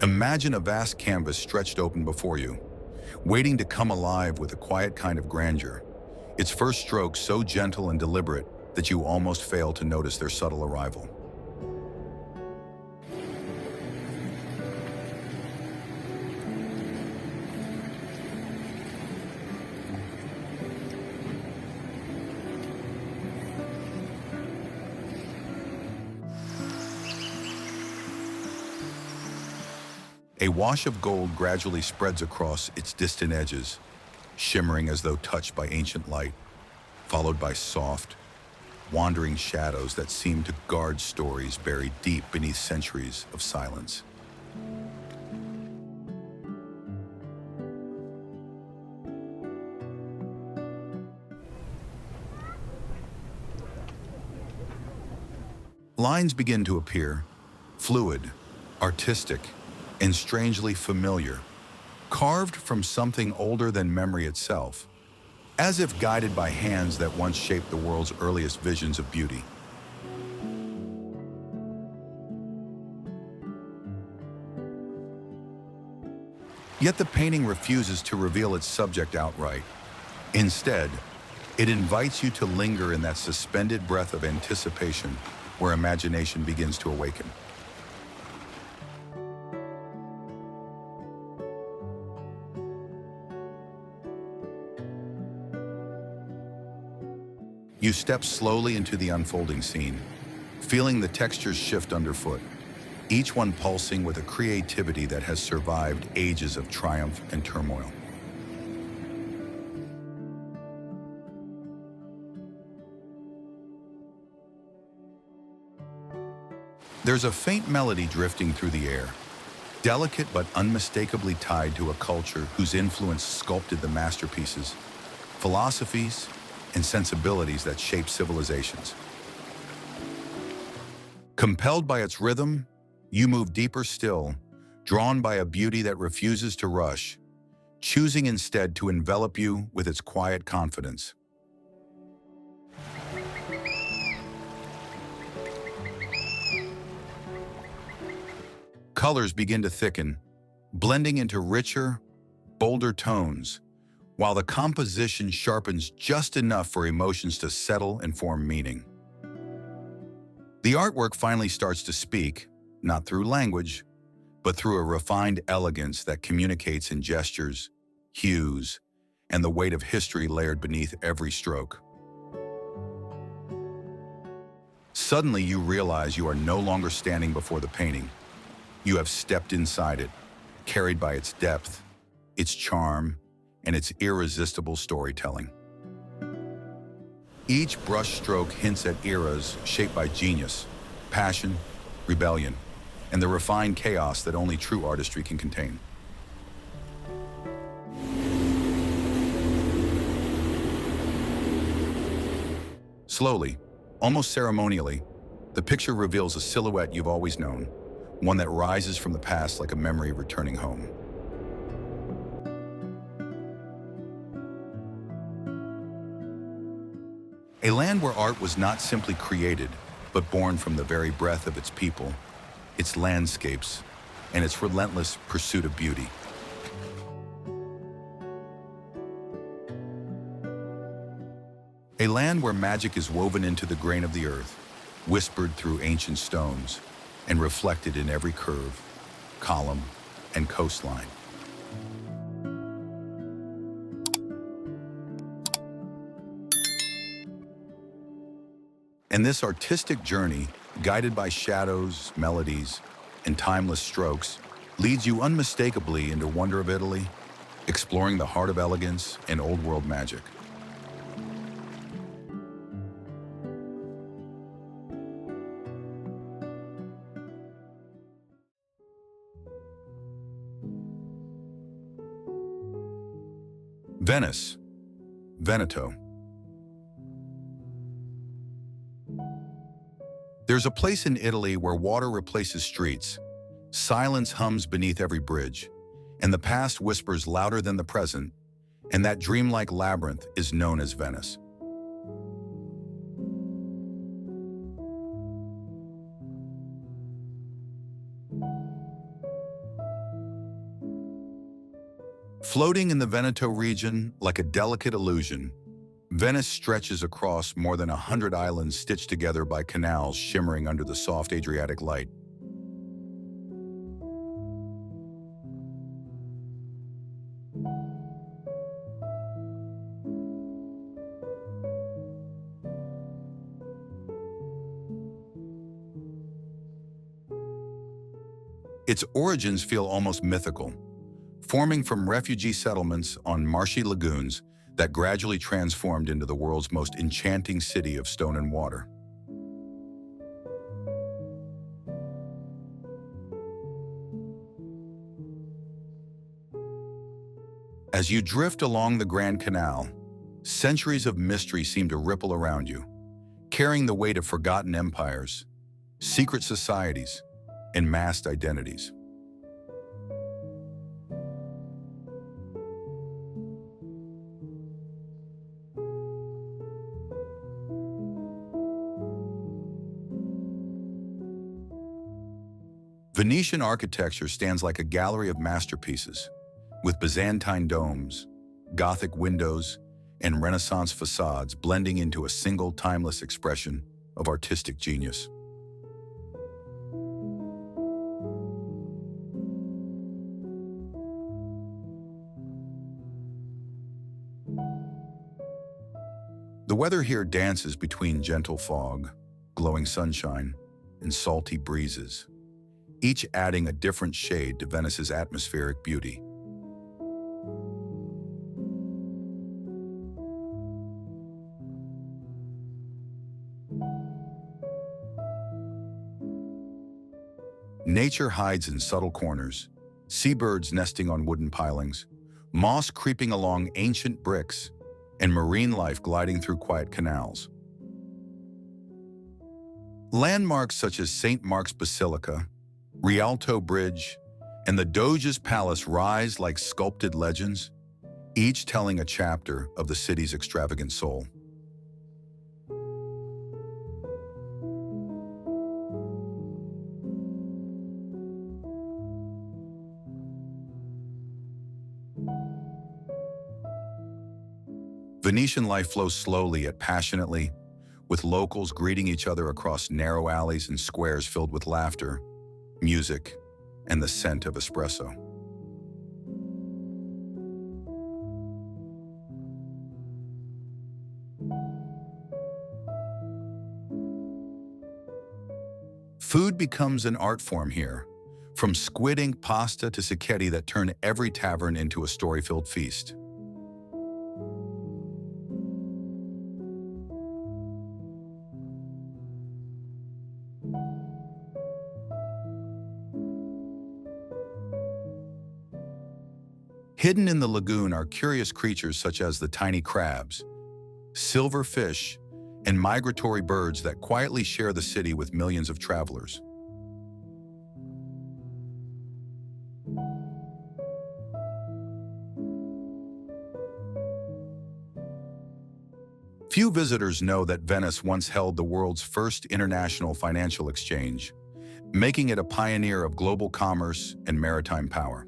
Imagine a vast canvas stretched open before you, waiting to come alive with a quiet kind of grandeur. Its first strokes so gentle and deliberate that you almost fail to notice their subtle arrival. A wash of gold gradually spreads across its distant edges, shimmering as though touched by ancient light, followed by soft, wandering shadows that seem to guard stories buried deep beneath centuries of silence. Lines begin to appear, fluid, artistic, and strangely familiar, carved from something older than memory itself, as if guided by hands that once shaped the world's earliest visions of beauty. Yet the painting refuses to reveal its subject outright. Instead, it invites you to linger in that suspended breath of anticipation where imagination begins to awaken. You step slowly into the unfolding scene, feeling the textures shift underfoot, each one pulsing with a creativity that has survived ages of triumph and turmoil. There's a faint melody drifting through the air, delicate but unmistakably tied to a culture whose influence sculpted the masterpieces, philosophies, and sensibilities that shape civilizations. Compelled by its rhythm, you move deeper still, drawn by a beauty that refuses to rush, choosing instead to envelop you with its quiet confidence. Colors begin to thicken, blending into richer, bolder tones, while the composition sharpens just enough for emotions to settle and form meaning. The artwork finally starts to speak, not through language, but through a refined elegance that communicates in gestures, hues, and the weight of history layered beneath every stroke. Suddenly you realize you are no longer standing before the painting. You have stepped inside it, carried by its depth, its charm, and its irresistible storytelling. Each brushstroke hints at eras shaped by genius, passion, rebellion, and the refined chaos that only true artistry can contain. Slowly, almost ceremonially, the picture reveals a silhouette you've always known, one that rises from the past like a memory returning home. A land where art was not simply created, but born from the very breath of its people, its landscapes, and its relentless pursuit of beauty. A land where magic is woven into the grain of the earth, whispered through ancient stones, and reflected in every curve, column, and coastline. And this artistic journey, guided by shadows, melodies, and timeless strokes, leads you unmistakably into wonder of Italy, exploring the heart of elegance and old-world magic. Venice, Veneto. There's a place in Italy where water replaces streets, silence hums beneath every bridge, and the past whispers louder than the present, and that dreamlike labyrinth is known as Venice. Floating in the Veneto region like a delicate illusion, Venice stretches across more than 100 islands stitched together by canals shimmering under the soft Adriatic light. Its origins feel almost mythical, forming from refugee settlements on marshy lagoons that gradually transformed into the world's most enchanting city of stone and water. As you drift along the Grand Canal, centuries of mystery seem to ripple around you, carrying the weight of forgotten empires, secret societies, and masked identities. Venetian architecture stands like a gallery of masterpieces, with Byzantine domes, Gothic windows, and Renaissance facades blending into a single timeless expression of artistic genius. The weather here dances between gentle fog, glowing sunshine, and salty breezes, each adding a different shade to Venice's atmospheric beauty. Nature hides in subtle corners, seabirds nesting on wooden pilings, moss creeping along ancient bricks, and marine life gliding through quiet canals. Landmarks such as St. Mark's Basilica, Rialto Bridge, and the Doge's Palace rise like sculpted legends, each telling a chapter of the city's extravagant soul. Venetian life flows slowly yet passionately, with locals greeting each other across narrow alleys and squares filled with laughter, music, and the scent of espresso. Food becomes an art form here, from squid ink pasta to cicchetti that turn every tavern into a story-filled feast. Hidden in the lagoon are curious creatures such as the tiny crabs, silver fish, and migratory birds that quietly share the city with millions of travelers. Few visitors know that Venice once held the world's first international financial exchange, making it a pioneer of global commerce and maritime power.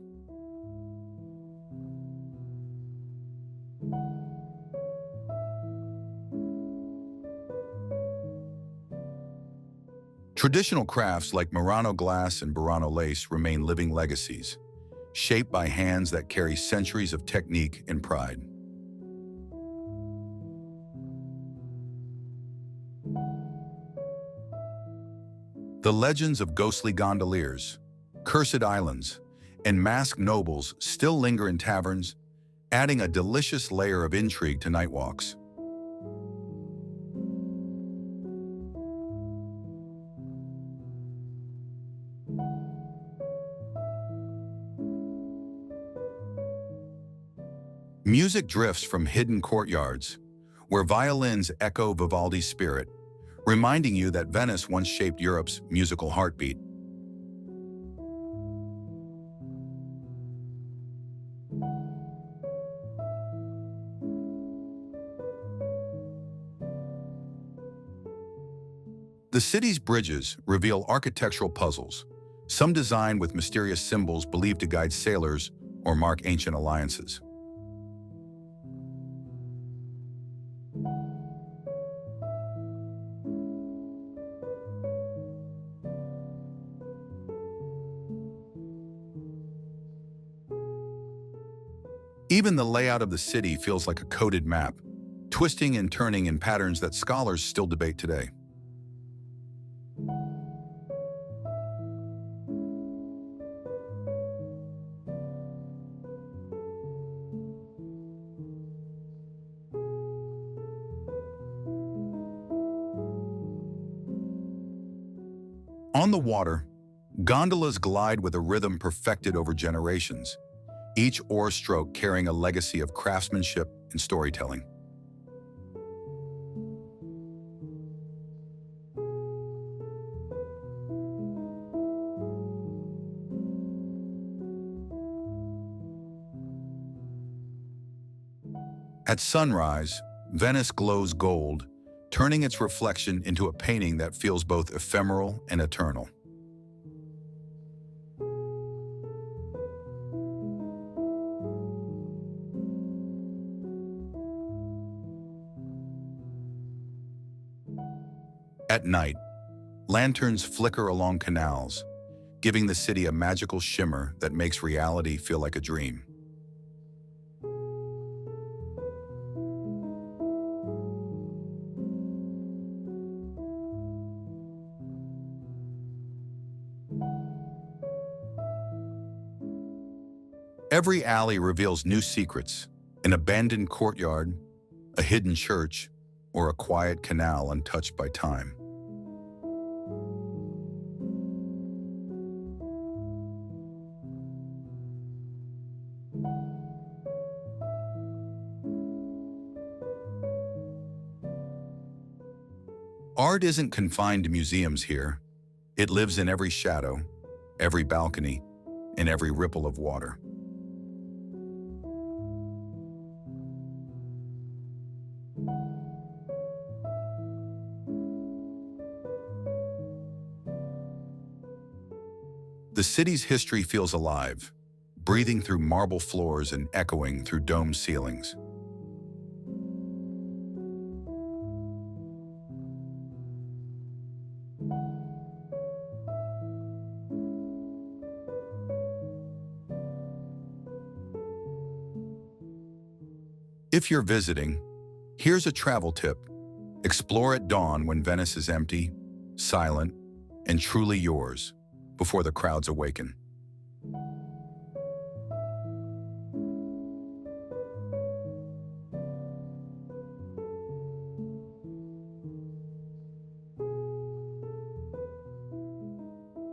Traditional crafts like Murano glass and Burano lace remain living legacies, shaped by hands that carry centuries of technique and pride. The legends of ghostly gondoliers, cursed islands, and masked nobles still linger in taverns, adding a delicious layer of intrigue to night walks. Music drifts from hidden courtyards, where violins echo Vivaldi's spirit, reminding you that Venice once shaped Europe's musical heartbeat. The city's bridges reveal architectural puzzles, some designed with mysterious symbols believed to guide sailors or mark ancient alliances. Even the layout of the city feels like a coded map, twisting and turning in patterns that scholars still debate today. On the water, gondolas glide with a rhythm perfected over generations, each oar stroke carrying a legacy of craftsmanship and storytelling. At sunrise, Venice glows gold, turning its reflection into a painting that feels both ephemeral and eternal. At night, lanterns flicker along canals, giving the city a magical shimmer that makes reality feel like a dream. Every alley reveals new secrets: an abandoned courtyard, a hidden church, or a quiet canal untouched by time. Art isn't confined to museums here. It lives in every shadow, every balcony, and every ripple of water. The city's history feels alive, breathing through marble floors and echoing through domed ceilings. If you're visiting, here's a travel tip. Explore at dawn when Venice is empty, silent, and truly yours, before the crowds awaken.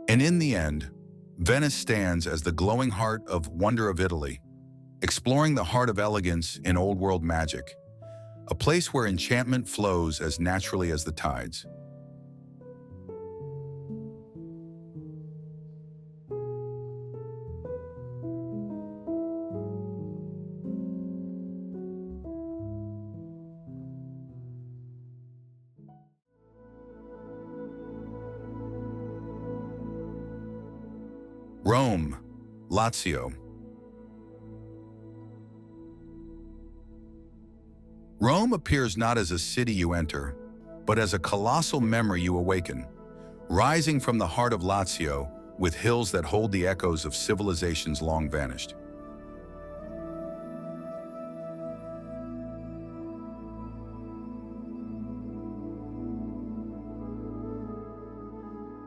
And in the end, Venice stands as the glowing heart of wonder of Italy, exploring the heart of elegance in old-world magic, a place where enchantment flows as naturally as the tides. Rome, Lazio. Rome appears not as a city you enter, but as a colossal memory you awaken, rising from the heart of Lazio with hills that hold the echoes of civilizations long vanished.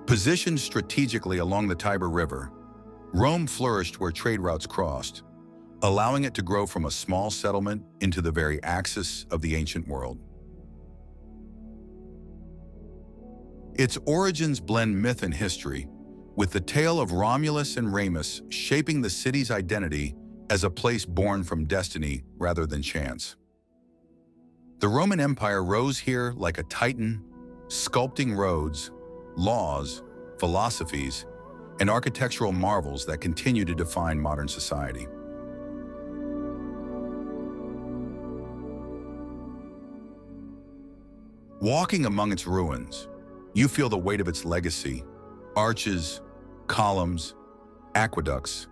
Positioned strategically along the Tiber River, Rome flourished where trade routes crossed, allowing it to grow from a small settlement into the very axis of the ancient world. Its origins blend myth and history, with the tale of Romulus and Remus shaping the city's identity as a place born from destiny rather than chance. The Roman Empire rose here like a titan, sculpting roads, laws, philosophies, and architectural marvels that continue to define modern society. Walking among its ruins, you feel the weight of its legacy: arches, columns, aqueducts,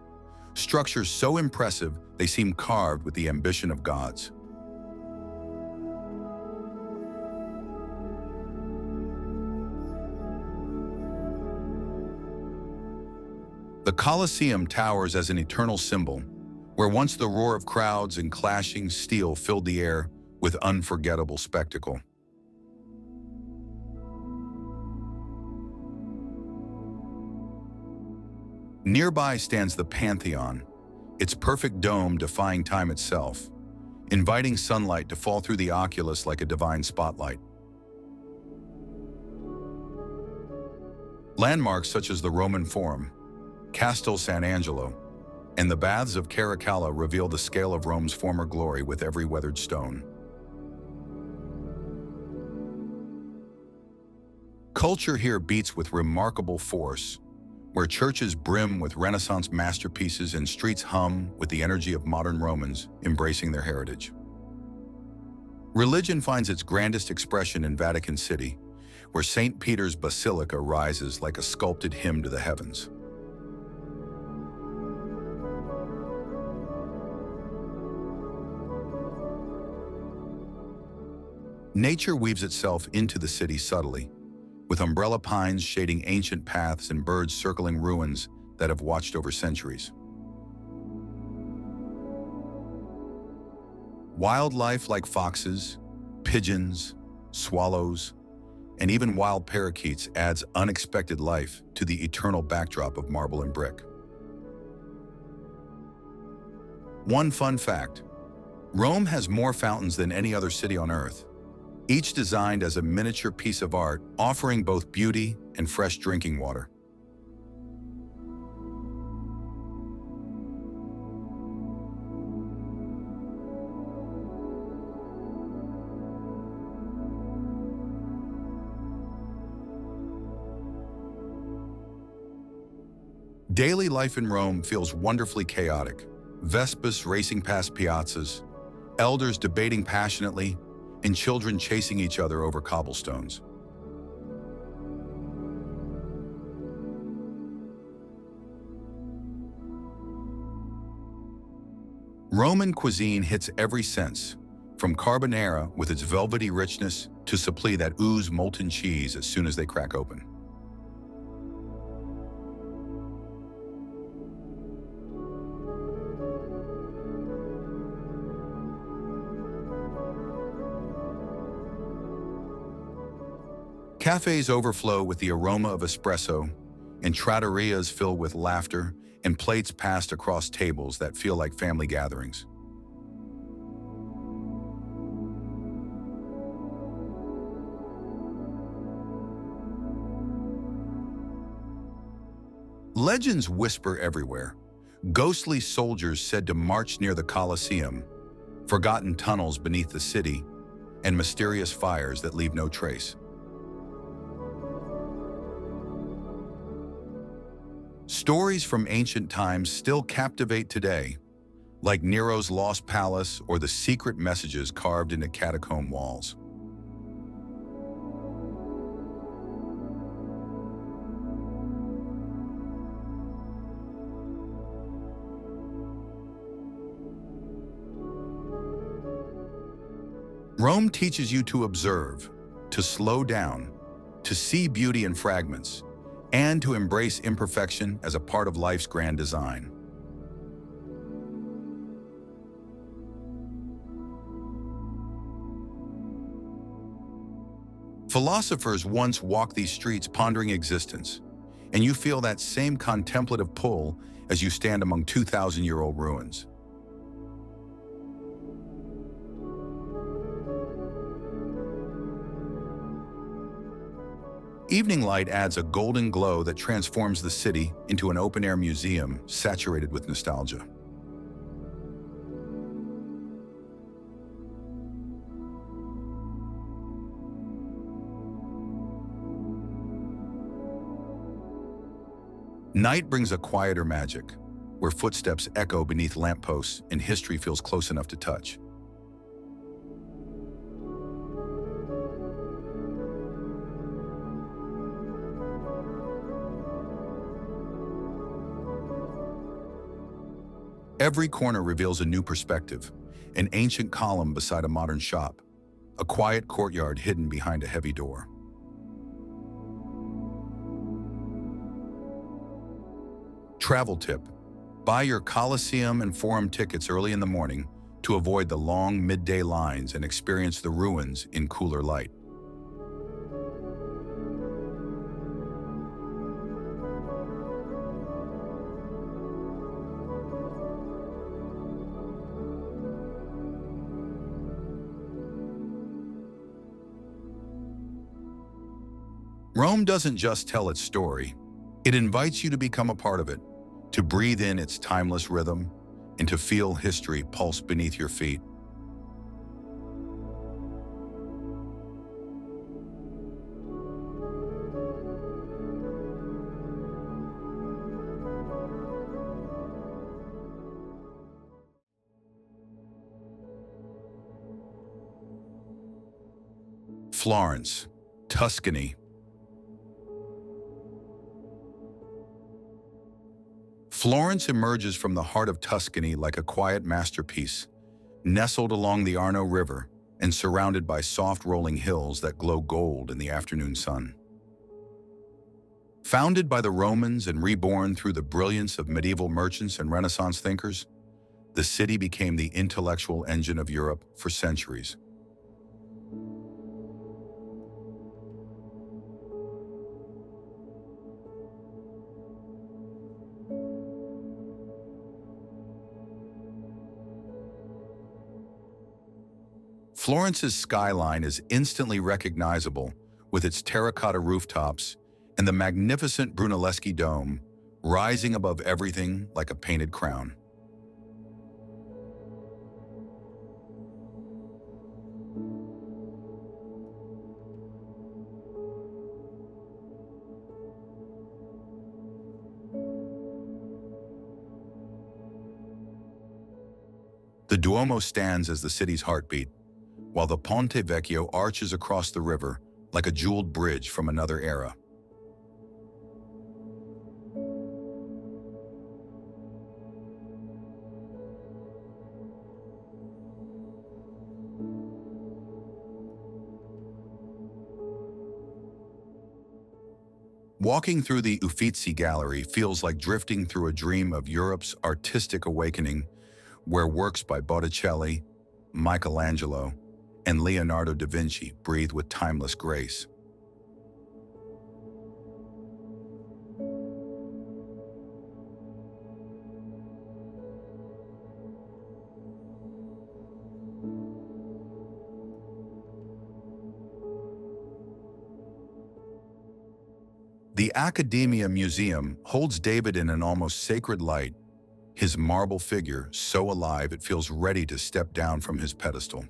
structures so impressive they seem carved with the ambition of gods. The Colosseum towers as an eternal symbol, where once the roar of crowds and clashing steel filled the air with unforgettable spectacle. Nearby stands the Pantheon, its perfect dome defying time itself, inviting sunlight to fall through the oculus like a divine spotlight. Landmarks such as the Roman Forum, Castel Sant'Angelo, and the Baths of Caracalla reveal the scale of Rome's former glory with every weathered stone. Culture here beats with remarkable force, where churches brim with Renaissance masterpieces and streets hum with the energy of modern Romans embracing their heritage. Religion finds its grandest expression in Vatican City, where St. Peter's Basilica rises like a sculpted hymn to the heavens. Nature weaves itself into the city subtly, with umbrella pines shading ancient paths and birds circling ruins that have watched over centuries. Wildlife like foxes, pigeons, swallows, and even wild parakeets adds unexpected life to the eternal backdrop of marble and brick. One fun fact: Rome has more fountains than any other city on Earth, each designed as a miniature piece of art, offering both beauty and fresh drinking water. Daily life in Rome feels wonderfully chaotic. Vespas racing past piazzas, elders debating passionately, and children chasing each other over cobblestones. Roman cuisine hits every sense, from carbonara with its velvety richness to suppli that ooze molten cheese as soon as they crack open. Cafes overflow with the aroma of espresso, and trattorias fill with laughter and plates passed across tables that feel like family gatherings. Legends whisper everywhere. Ghostly soldiers said to march near the Colosseum, forgotten tunnels beneath the city, and mysterious fires that leave no trace. Stories from ancient times still captivate today, like Nero's lost palace or the secret messages carved into catacomb walls. Rome teaches you to observe, to slow down, to see beauty in fragments, and to embrace imperfection as a part of life's grand design. Philosophers once walked these streets pondering existence, and you feel that same contemplative pull as you stand among 2,000-year-old ruins. Evening light adds a golden glow that transforms the city into an open-air museum saturated with nostalgia. Night brings a quieter magic, where footsteps echo beneath lampposts and history feels close enough to touch. Every corner reveals a new perspective, an ancient column beside a modern shop, a quiet courtyard hidden behind a heavy door. Travel tip: buy your Colosseum and Forum tickets early in the morning to avoid the long midday lines and experience the ruins in cooler light. Rome doesn't just tell its story, it invites you to become a part of it, to breathe in its timeless rhythm, and to feel history pulse beneath your feet. Florence, Tuscany. Florence emerges from the heart of Tuscany like a quiet masterpiece, nestled along the Arno River and surrounded by soft rolling hills that glow gold in the afternoon sun. Founded by the Romans and reborn through the brilliance of medieval merchants and Renaissance thinkers, the city became the intellectual engine of Europe for centuries. Florence's skyline is instantly recognizable with its terracotta rooftops and the magnificent Brunelleschi dome rising above everything like a painted crown. The Duomo stands as the city's heartbeat, while the Ponte Vecchio arches across the river like a jeweled bridge from another era. Walking through the Uffizi Gallery feels like drifting through a dream of Europe's artistic awakening, where works by Botticelli, Michelangelo, and Leonardo da Vinci breathe with timeless grace. The Accademia Museum holds David in an almost sacred light, his marble figure so alive it feels ready to step down from his pedestal.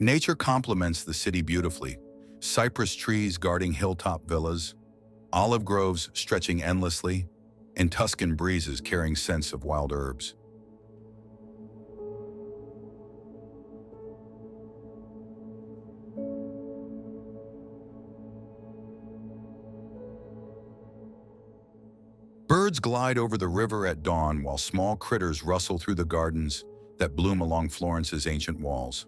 Nature complements the city beautifully: cypress trees guarding hilltop villas, olive groves stretching endlessly, and Tuscan breezes carrying scents of wild herbs. Birds glide over the river at dawn while small critters rustle through the gardens that bloom along Florence's ancient walls.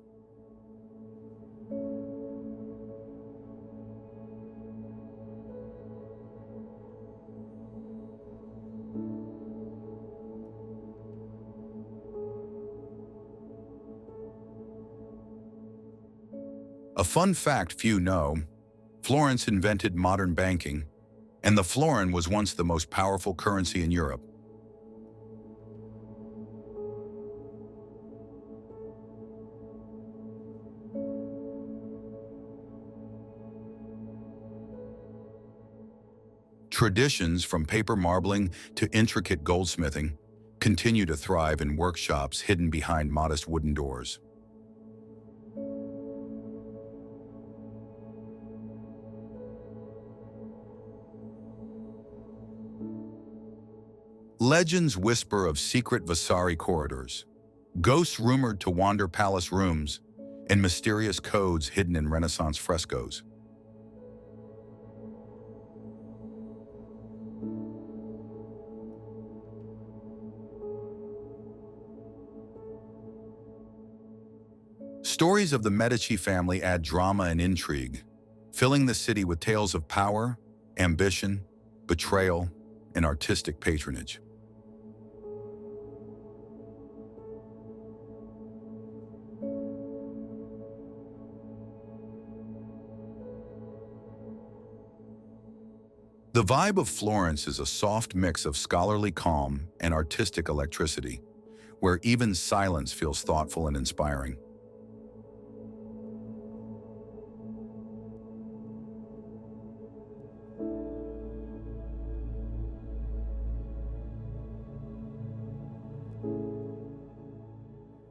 A fun fact few know: Florence invented modern banking, and the florin was once the most powerful currency in Europe. Traditions from paper marbling to intricate goldsmithing continue to thrive in workshops hidden behind modest wooden doors. Legends whisper of secret Vasari corridors, ghosts rumored to wander palace rooms, and mysterious codes hidden in Renaissance frescoes. Stories of the Medici family add drama and intrigue, filling the city with tales of power, ambition, betrayal, and artistic patronage. The vibe of Florence is a soft mix of scholarly calm and artistic electricity, where even silence feels thoughtful and inspiring.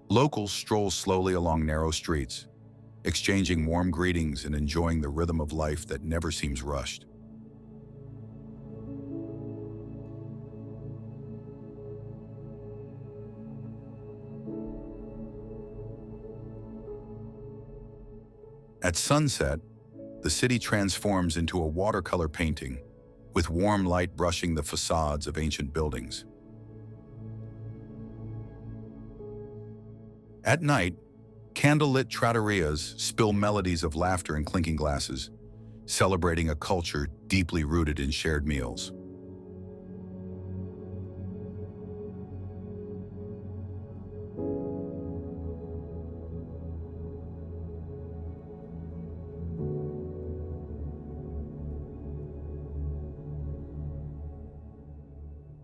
Locals stroll slowly along narrow streets, exchanging warm greetings and enjoying the rhythm of life that never seems rushed. At sunset, the city transforms into a watercolor painting, with warm light brushing the facades of ancient buildings. At night, candlelit trattorias spill melodies of laughter and clinking glasses, celebrating a culture deeply rooted in shared meals.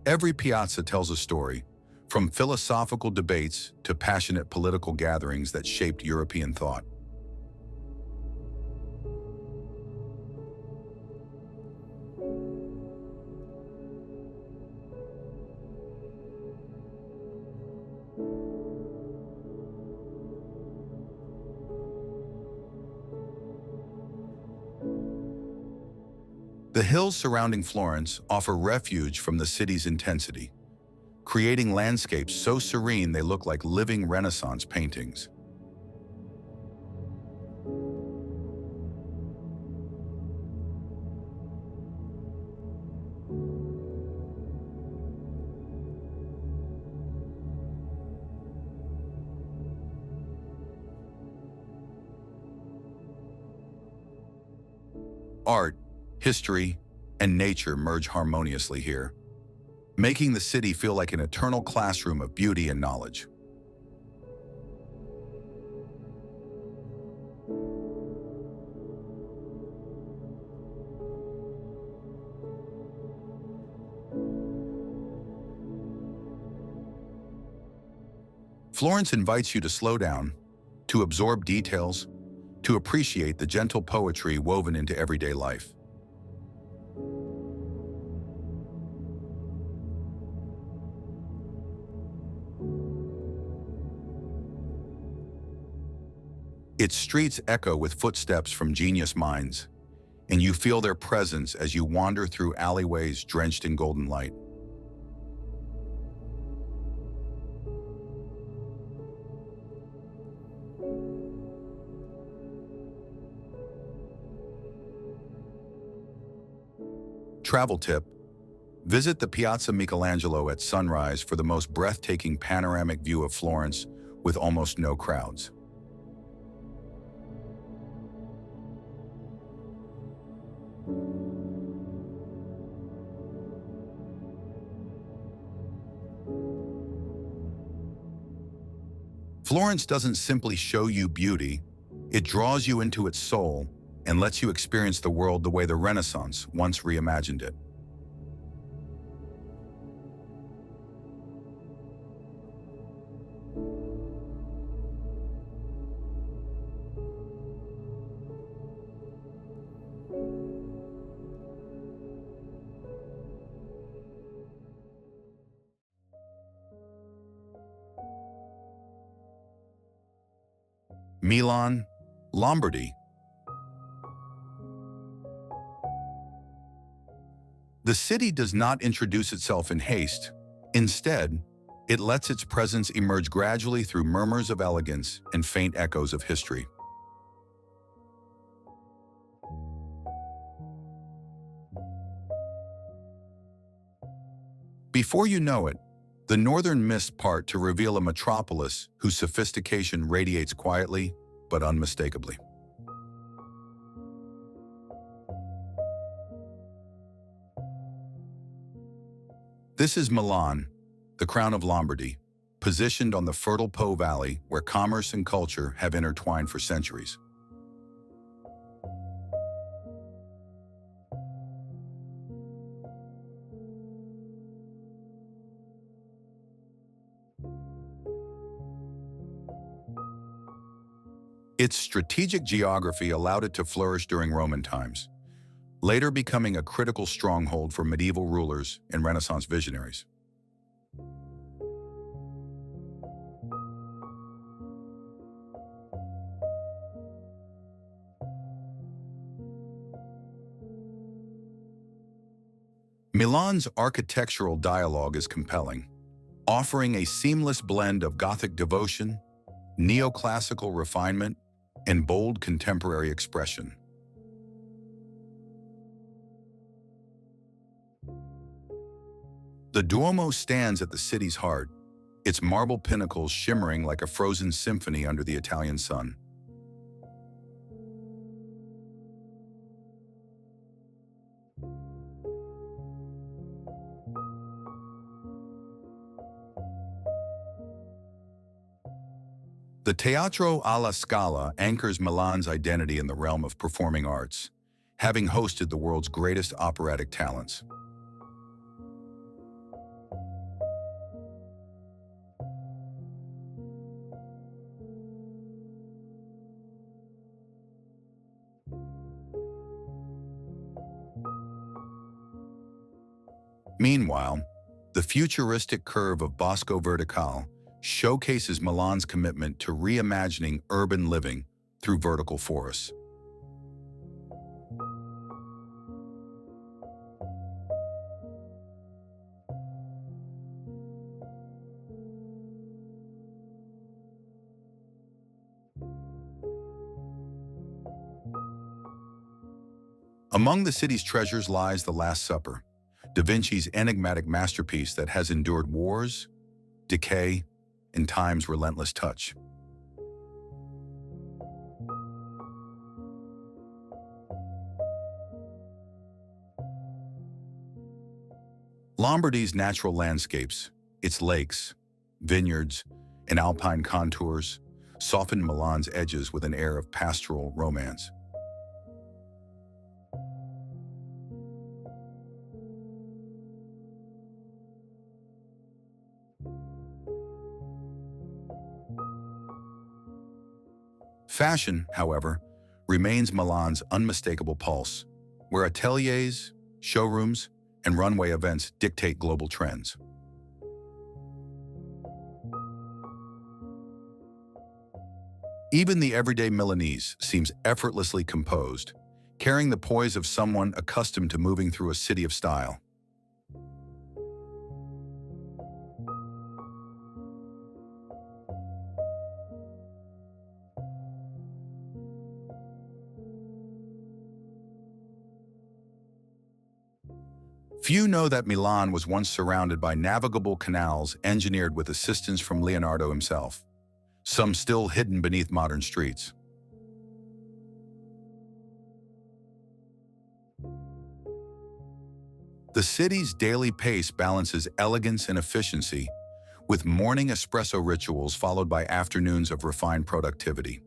Every piazza tells a story, from philosophical debates to passionate political gatherings that shaped European thought. The hills surrounding Florence offer refuge from the city's intensity, creating landscapes so serene they look like living Renaissance paintings. Art, history, and nature merge harmoniously here, making the city feel like an eternal classroom of beauty and knowledge. Florence invites you to slow down, to absorb details, to appreciate the gentle poetry woven into everyday life. Its streets echo with footsteps from genius minds, and you feel their presence as you wander through alleyways drenched in golden light. Travel tip: visit the Piazza Michelangelo at sunrise for the most breathtaking panoramic view of Florence with almost no crowds. Florence doesn't simply show you beauty, it draws you into its soul and lets you experience the world the way the Renaissance once reimagined it. Milan, Lombardy. The city does not introduce itself in haste. Instead, it lets its presence emerge gradually through murmurs of elegance and faint echoes of history. Before you know it, the northern mists part to reveal a metropolis whose sophistication radiates quietly, but unmistakably. This is Milan, the crown of Lombardy, positioned on the fertile Po Valley where commerce and culture have intertwined for centuries. Its strategic geography allowed it to flourish during Roman times, later becoming a critical stronghold for medieval rulers and Renaissance visionaries. Milan's architectural dialogue is compelling, offering a seamless blend of Gothic devotion, neoclassical refinement, and bold contemporary expression. The Duomo stands at the city's heart, its marble pinnacles shimmering like a frozen symphony under the Italian sun. The Teatro alla Scala anchors Milan's identity in the realm of performing arts, having hosted the world's greatest operatic talents. Meanwhile, the futuristic curve of Bosco Verticale showcases Milan's commitment to reimagining urban living through vertical forests. Among the city's treasures lies The Last Supper, Da Vinci's enigmatic masterpiece that has endured wars, decay, and time's relentless touch. Lombardy's natural landscapes, its lakes, vineyards, and alpine contours, soften Milan's edges with an air of pastoral romance. Fashion, however, remains Milan's unmistakable pulse, where ateliers, showrooms, and runway events dictate global trends. Even the everyday Milanese seems effortlessly composed, carrying the poise of someone accustomed to moving through a city of style. Few know that Milan was once surrounded by navigable canals engineered with assistance from Leonardo himself, some still hidden beneath modern streets. The city's daily pace balances elegance and efficiency, with morning espresso rituals followed by afternoons of refined productivity.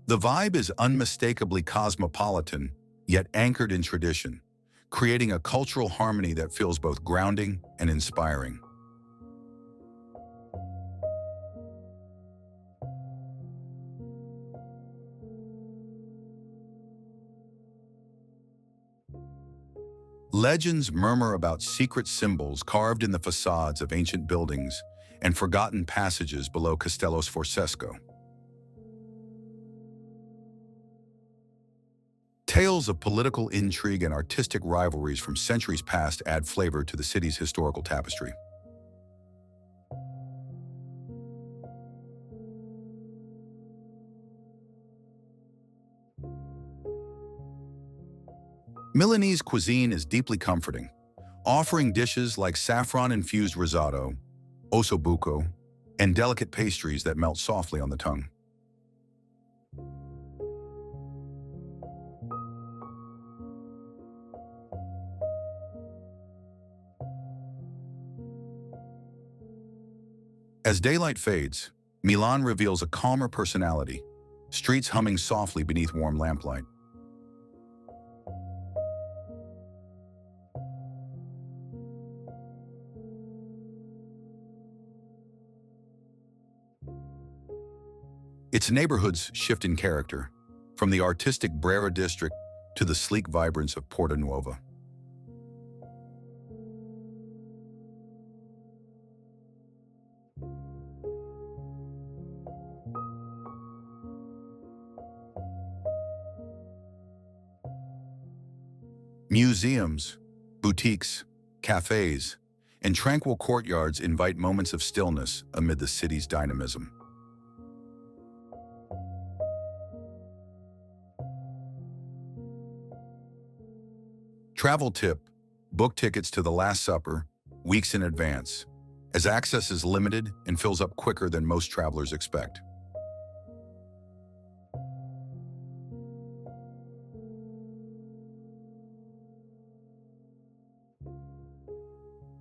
The vibe is unmistakably cosmopolitan, yet anchored in tradition, creating a cultural harmony that feels both grounding and inspiring. Legends murmur about secret symbols carved in the facades of ancient buildings and forgotten passages below Castello Sforzesco. Tales of political intrigue and artistic rivalries from centuries past add flavor to the city's historical tapestry. Milanese cuisine is deeply comforting, offering dishes like saffron-infused risotto, ossobuco, and delicate pastries that melt softly on the tongue. As daylight fades, Milan reveals a calmer personality, streets humming softly beneath warm lamplight. Its neighborhoods shift in character, from the artistic Brera district to the sleek vibrance of Porta Nuova. Museums, boutiques, cafes, and tranquil courtyards invite moments of stillness amid the city's dynamism. Travel tip: book tickets to the Last Supper weeks in advance, as access is limited and fills up quicker than most travelers expect.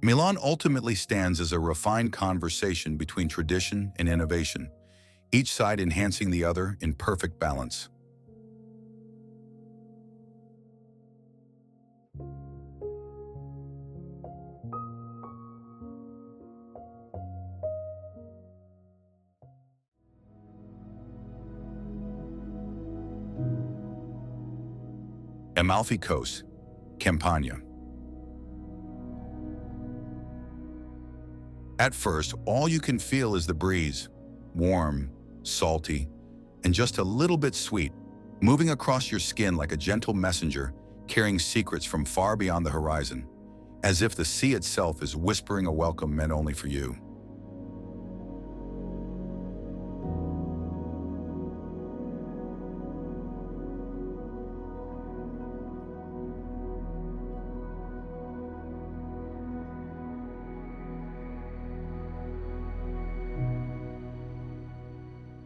Milan ultimately stands as a refined conversation between tradition and innovation, each side enhancing the other in perfect balance. Amalfi Coast, Campania. At first, all you can feel is the breeze, warm, salty, and just a little bit sweet, moving across your skin like a gentle messenger, carrying secrets from far beyond the horizon, as if the sea itself is whispering a welcome meant only for you.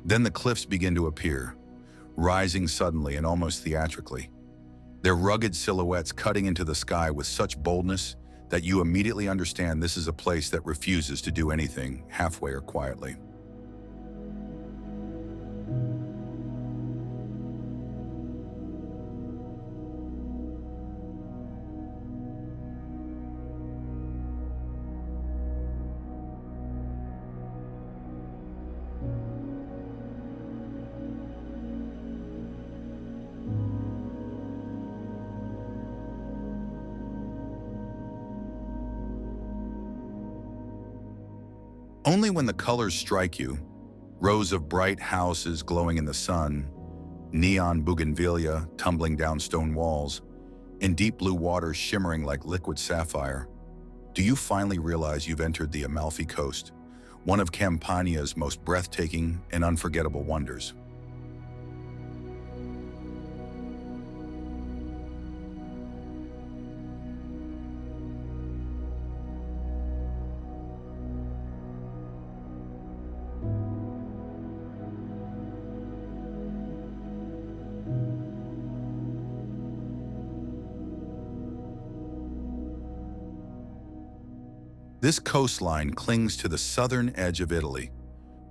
Then the cliffs begin to appear, rising suddenly and almost theatrically, their rugged silhouettes cutting into the sky with such boldness that you immediately understand this is a place that refuses to do anything halfway or quietly. Only when the colors strike you, rows of bright houses glowing in the sun, neon bougainvillea tumbling down stone walls, and deep blue water shimmering like liquid sapphire, do you finally realize you've entered the Amalfi Coast, one of Campania's most breathtaking and unforgettable wonders. This coastline clings to the southern edge of Italy,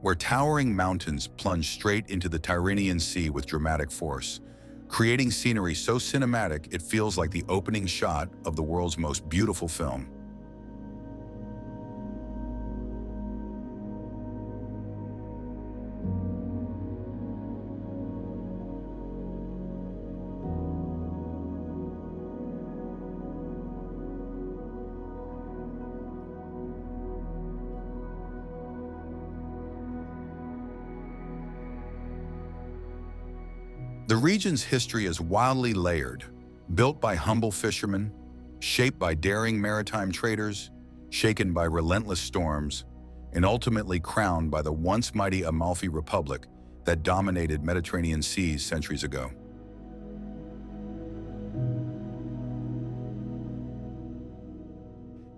where towering mountains plunge straight into the Tyrrhenian Sea with dramatic force, creating scenery so cinematic it feels like the opening shot of the world's most beautiful film. The region's history is wildly layered, built by humble fishermen, shaped by daring maritime traders, shaken by relentless storms, and ultimately crowned by the once mighty Amalfi Republic that dominated Mediterranean seas centuries ago.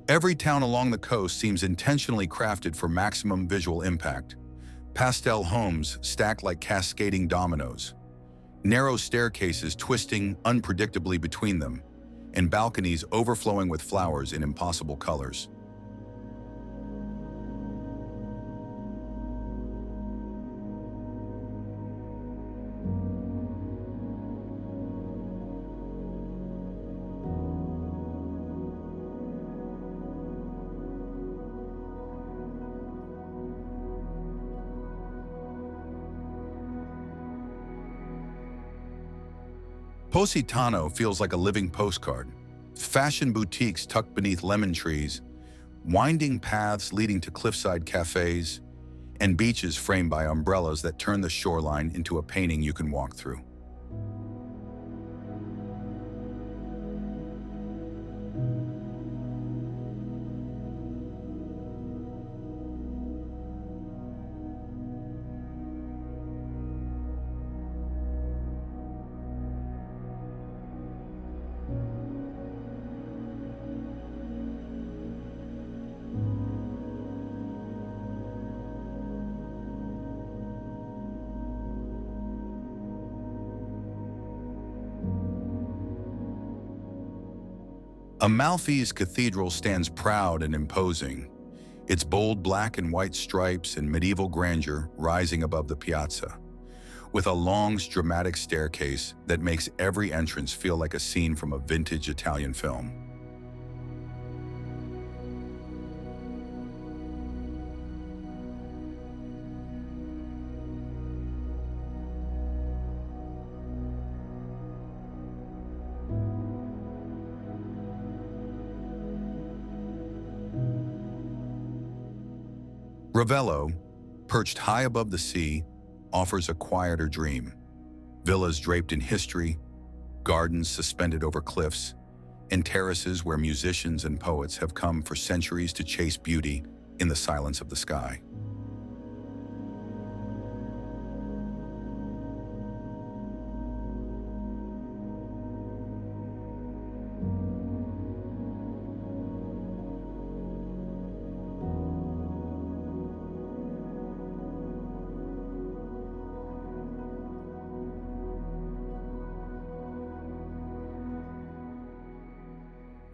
Every town along the coast seems intentionally crafted for maximum visual impact. Pastel homes stacked like cascading dominoes, narrow staircases twisting unpredictably between them, and balconies overflowing with flowers in impossible colors. Positano feels like a living postcard. Fashion boutiques tucked beneath lemon trees, winding paths leading to cliffside cafes, and beaches framed by umbrellas that turn the shoreline into a painting you can walk through. Amalfi's cathedral stands proud and imposing, its bold black and white stripes and medieval grandeur rising above the piazza, with a long, dramatic staircase that makes every entrance feel like a scene from a vintage Italian film. Ravello, perched high above the sea, offers a quieter dream. Villas draped in history, gardens suspended over cliffs, and terraces where musicians and poets have come for centuries to chase beauty in the silence of the sky.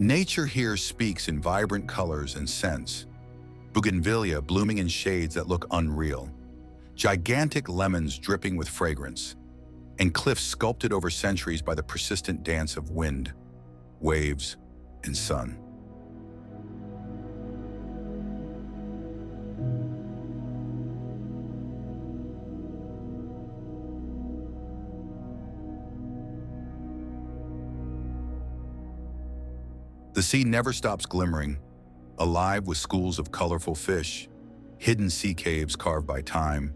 Nature here speaks in vibrant colors and scents. Bougainvillea blooming in shades that look unreal, gigantic lemons dripping with fragrance, and cliffs sculpted over centuries by the persistent dance of wind, waves, and sun. The sea never stops glimmering, alive with schools of colorful fish, hidden sea caves carved by time,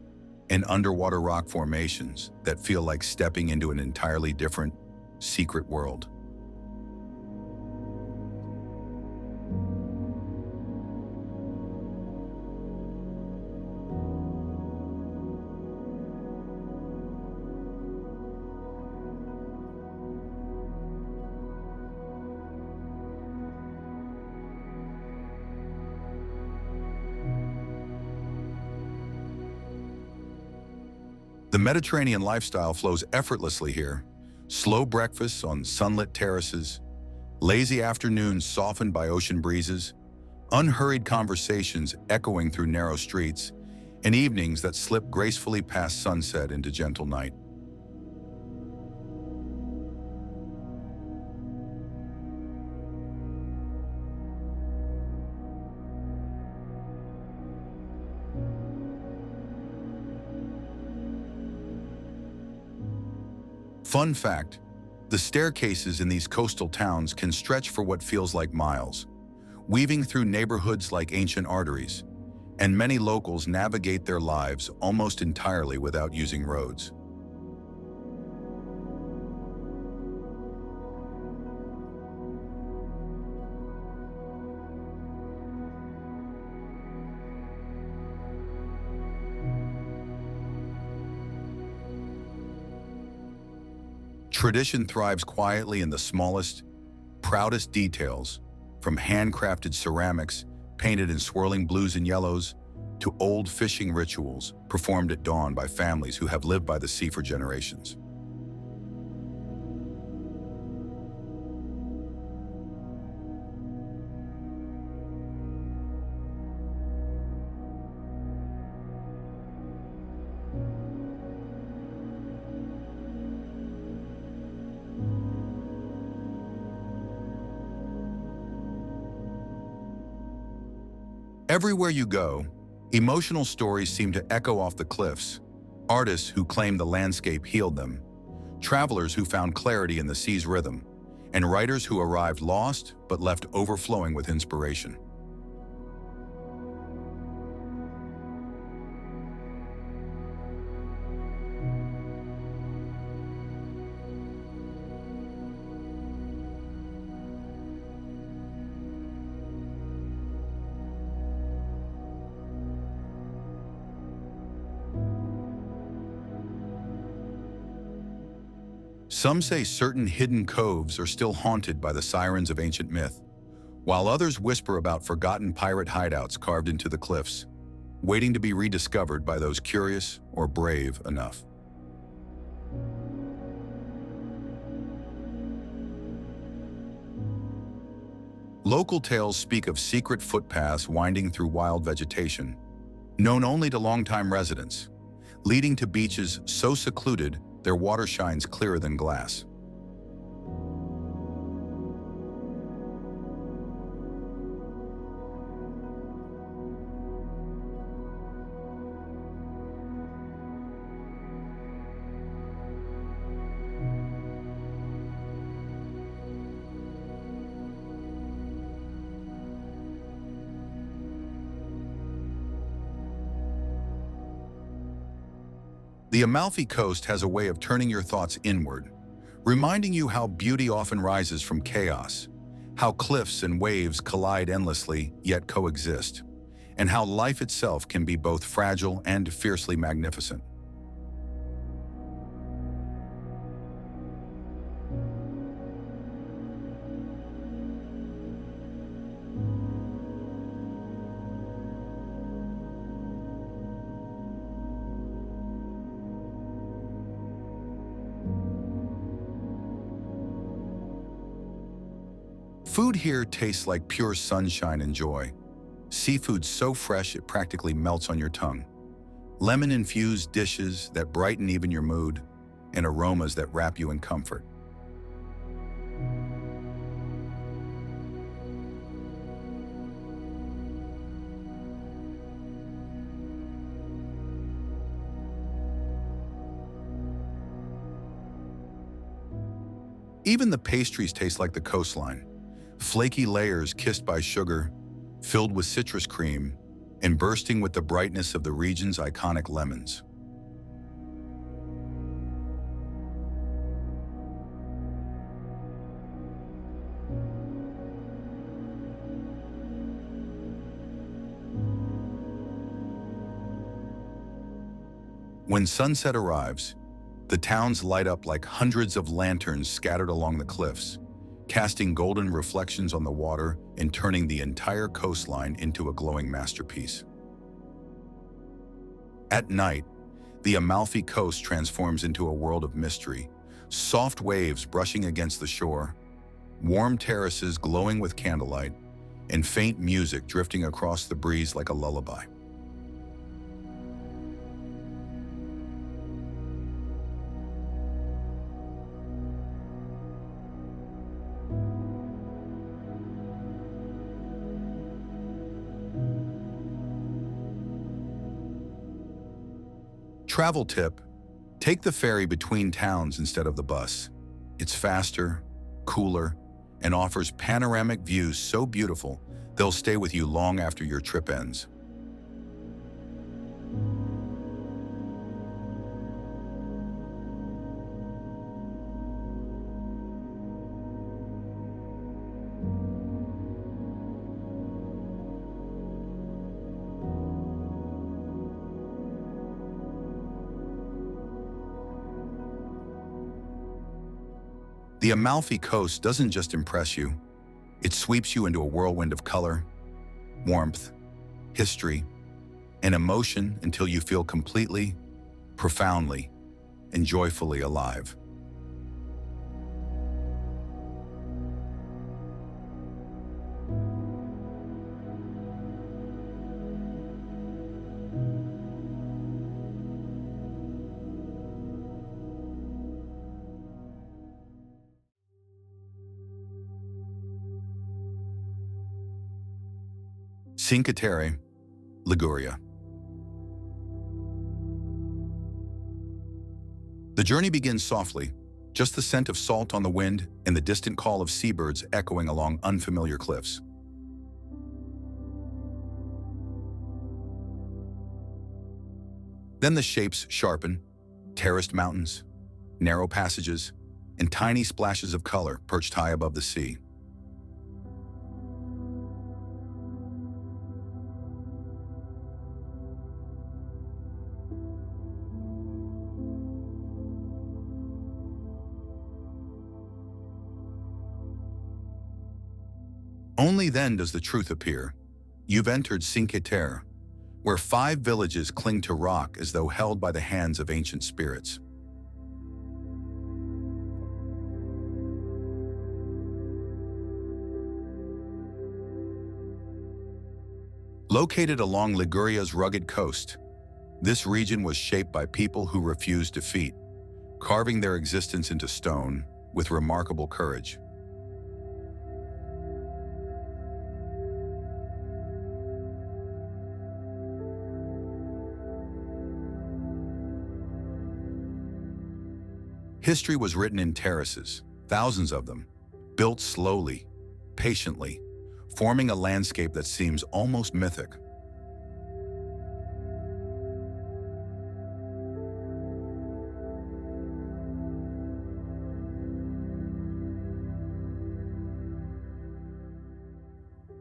and underwater rock formations that feel like stepping into an entirely different, secret world. The Mediterranean lifestyle flows effortlessly here. Slow breakfasts on sunlit terraces, lazy afternoons softened by ocean breezes, unhurried conversations echoing through narrow streets, and evenings that slip gracefully past sunset into gentle night. Fun fact, the staircases in these coastal towns can stretch for what feels like miles, weaving through neighborhoods like ancient arteries, and many locals navigate their lives almost entirely without using roads. Tradition thrives quietly in the smallest, proudest details, from handcrafted ceramics painted in swirling blues and yellows to old fishing rituals performed at dawn by families who have lived by the sea for generations. Everywhere you go, emotional stories seem to echo off the cliffs. Artists who claim the landscape healed them, travelers who found clarity in the sea's rhythm, and writers who arrived lost but left overflowing with inspiration. Some say certain hidden coves are still haunted by the sirens of ancient myth, while others whisper about forgotten pirate hideouts carved into the cliffs, waiting to be rediscovered by those curious or brave enough. Local tales speak of secret footpaths winding through wild vegetation, known only to longtime residents, leading to beaches so secluded their water shines clearer than glass. The Amalfi Coast has a way of turning your thoughts inward, reminding you how beauty often rises from chaos, how cliffs and waves collide endlessly yet coexist, and how life itself can be both fragile and fiercely magnificent. Food here tastes like pure sunshine and joy. Seafood so fresh it practically melts on your tongue. Lemon-infused dishes that brighten even your mood, and aromas that wrap you in comfort. Even the pastries taste like the coastline. Flaky layers kissed by sugar, filled with citrus cream, and bursting with the brightness of the region's iconic lemons. When sunset arrives, the towns light up like hundreds of lanterns scattered along the cliffs, casting golden reflections on the water and turning the entire coastline into a glowing masterpiece. At night, the Amalfi Coast transforms into a world of mystery, soft waves brushing against the shore, warm terraces glowing with candlelight, and faint music drifting across the breeze like a lullaby. Travel tip: take the ferry between towns instead of the bus. It's faster, cooler, and offers panoramic views so beautiful they'll stay with you long after your trip ends. The Amalfi Coast doesn't just impress you, It sweeps you into a whirlwind of color, warmth, history, and emotion until you feel completely, profoundly, and joyfully alive. Cinque Terre, Liguria. The journey begins softly, just the scent of salt on the wind and the distant call of seabirds echoing along unfamiliar cliffs. Then the shapes sharpen, terraced mountains, narrow passages, and tiny splashes of color perched high above the sea. Only then does the truth appear. You've entered Cinque Terre, where 5 villages cling to rock as though held by the hands of ancient spirits. Located along Liguria's rugged coast, this region was shaped by people who refused defeat, carving their existence into stone with remarkable courage. History was written in terraces, thousands of them, built slowly, patiently, forming a landscape that seems almost mythic.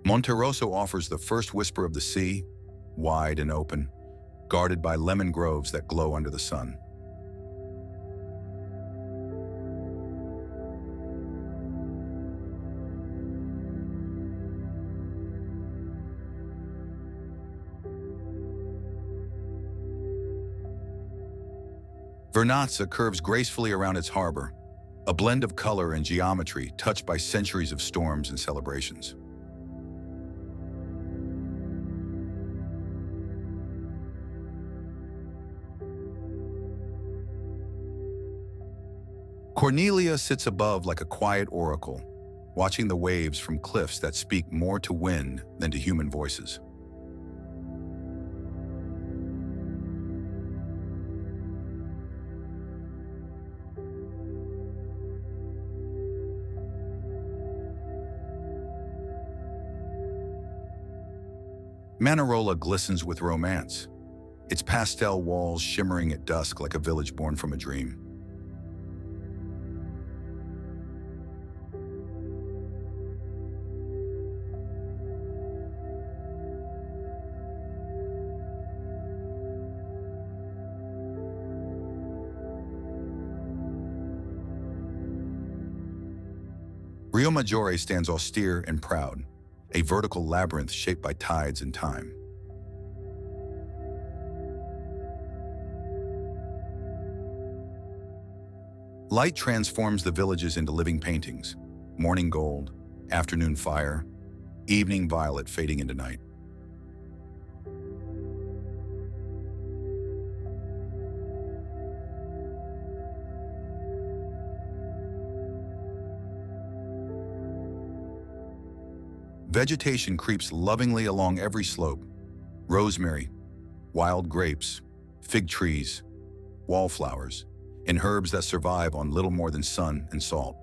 Monterosso offers the first whisper of the sea, wide and open, guarded by lemon groves that glow under the sun. Vernazza curves gracefully around its harbor, a blend of color and geometry touched by centuries of storms and celebrations. Cornelia sits above like a quiet oracle, watching the waves from cliffs that speak more to wind than to human voices. Manarola glistens with romance, its pastel walls shimmering at dusk like a village born from a dream. Rio Maggiore stands austere and proud, a vertical labyrinth shaped by tides and time. Light transforms the villages into living paintings, morning gold, afternoon fire, evening violet fading into night. Vegetation creeps lovingly along every slope: rosemary, wild grapes, fig trees, wallflowers, and herbs that survive on little more than sun and salt.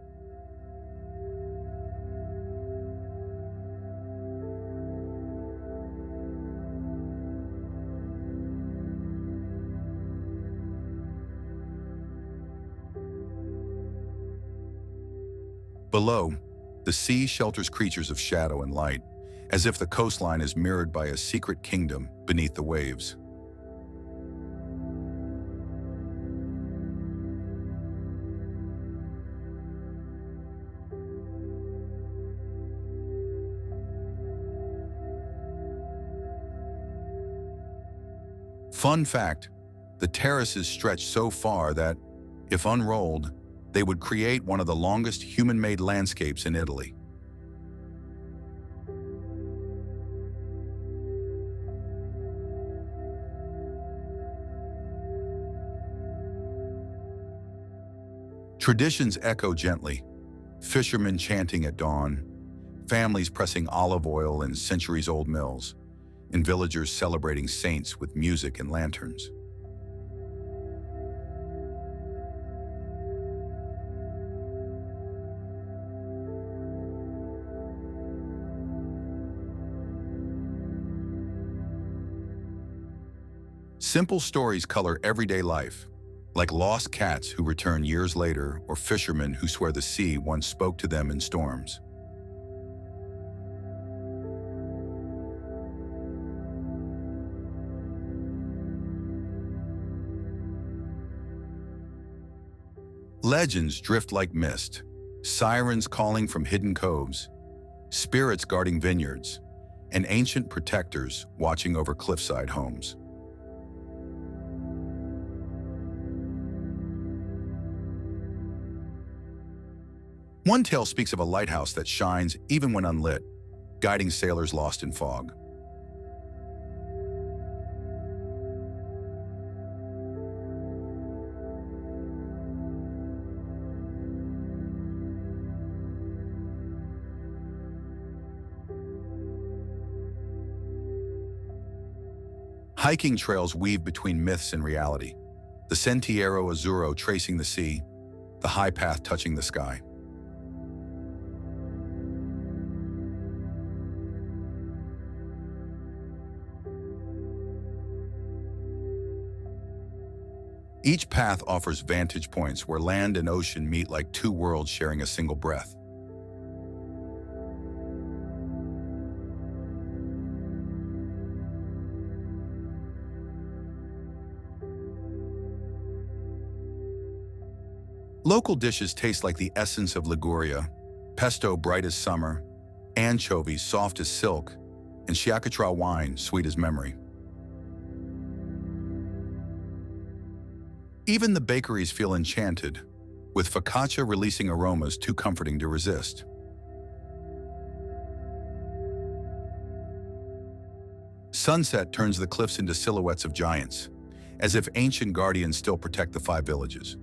Below, the sea shelters creatures of shadow and light, as if the coastline is mirrored by a secret kingdom beneath the waves. Fun fact, the terraces stretch so far that, if unrolled, they would create one of the longest human-made landscapes in Italy. Traditions echo gently, fishermen chanting at dawn, families pressing olive oil in centuries-old mills, and villagers celebrating saints with music and lanterns. Simple stories color everyday life, like lost cats who return years later or fishermen who swear the sea once spoke to them in storms. Legends drift like mist, sirens calling from hidden coves, spirits guarding vineyards, and ancient protectors watching over cliffside homes. One tale speaks of a lighthouse that shines even when unlit, guiding sailors lost in fog. Hiking trails weave between myths and reality, the Sentiero Azzurro tracing the sea, the high path touching the sky. Each path offers vantage points where land and ocean meet like two worlds sharing a single breath. Local dishes taste like the essence of Liguria, pesto bright as summer, anchovies soft as silk, and Chiacchierà wine sweet as memory. Even the bakeries feel enchanted, with focaccia releasing aromas too comforting to resist. Sunset turns the cliffs into silhouettes of giants, as if ancient guardians still protect the five villages.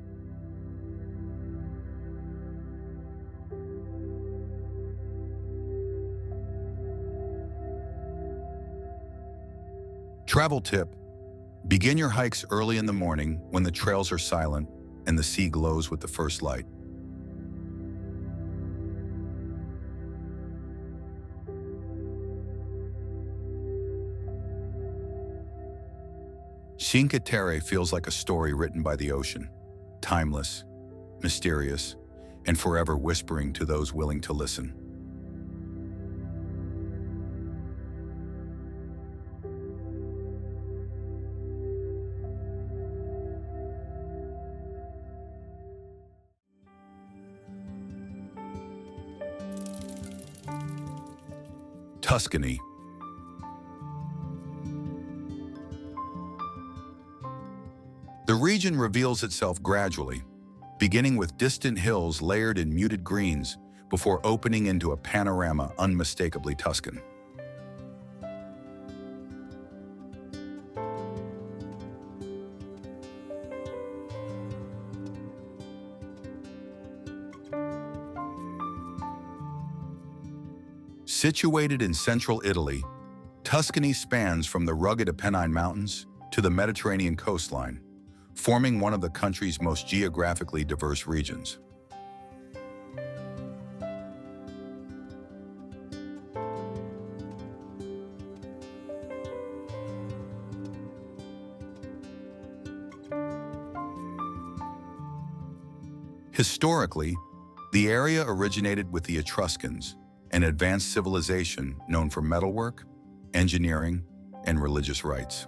Travel tip: begin your hikes early in the morning when the trails are silent and the sea glows with the first light. Cinque Terre feels like a story written by the ocean, timeless, mysterious, and forever whispering to those willing to listen. Tuscany. The region reveals itself gradually, beginning with distant hills layered in muted greens before opening into a panorama unmistakably Tuscan. Situated in central Italy, Tuscany spans from the rugged Apennine Mountains to the Mediterranean coastline, forming one of the country's most geographically diverse regions. Historically, the area originated with the Etruscans, an advanced civilization known for metalwork, engineering, and religious rites.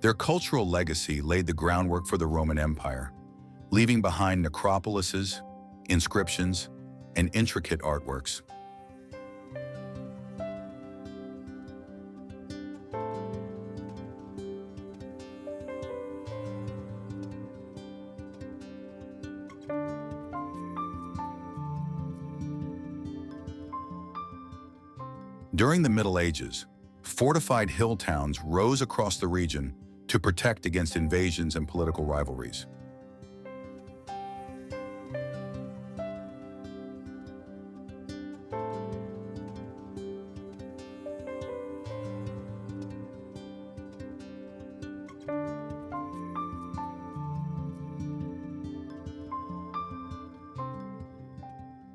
Their cultural legacy laid the groundwork for the Roman Empire, leaving behind necropolises, inscriptions, and intricate artworks. During the Middle Ages, fortified hill towns rose across the region to protect against invasions and political rivalries.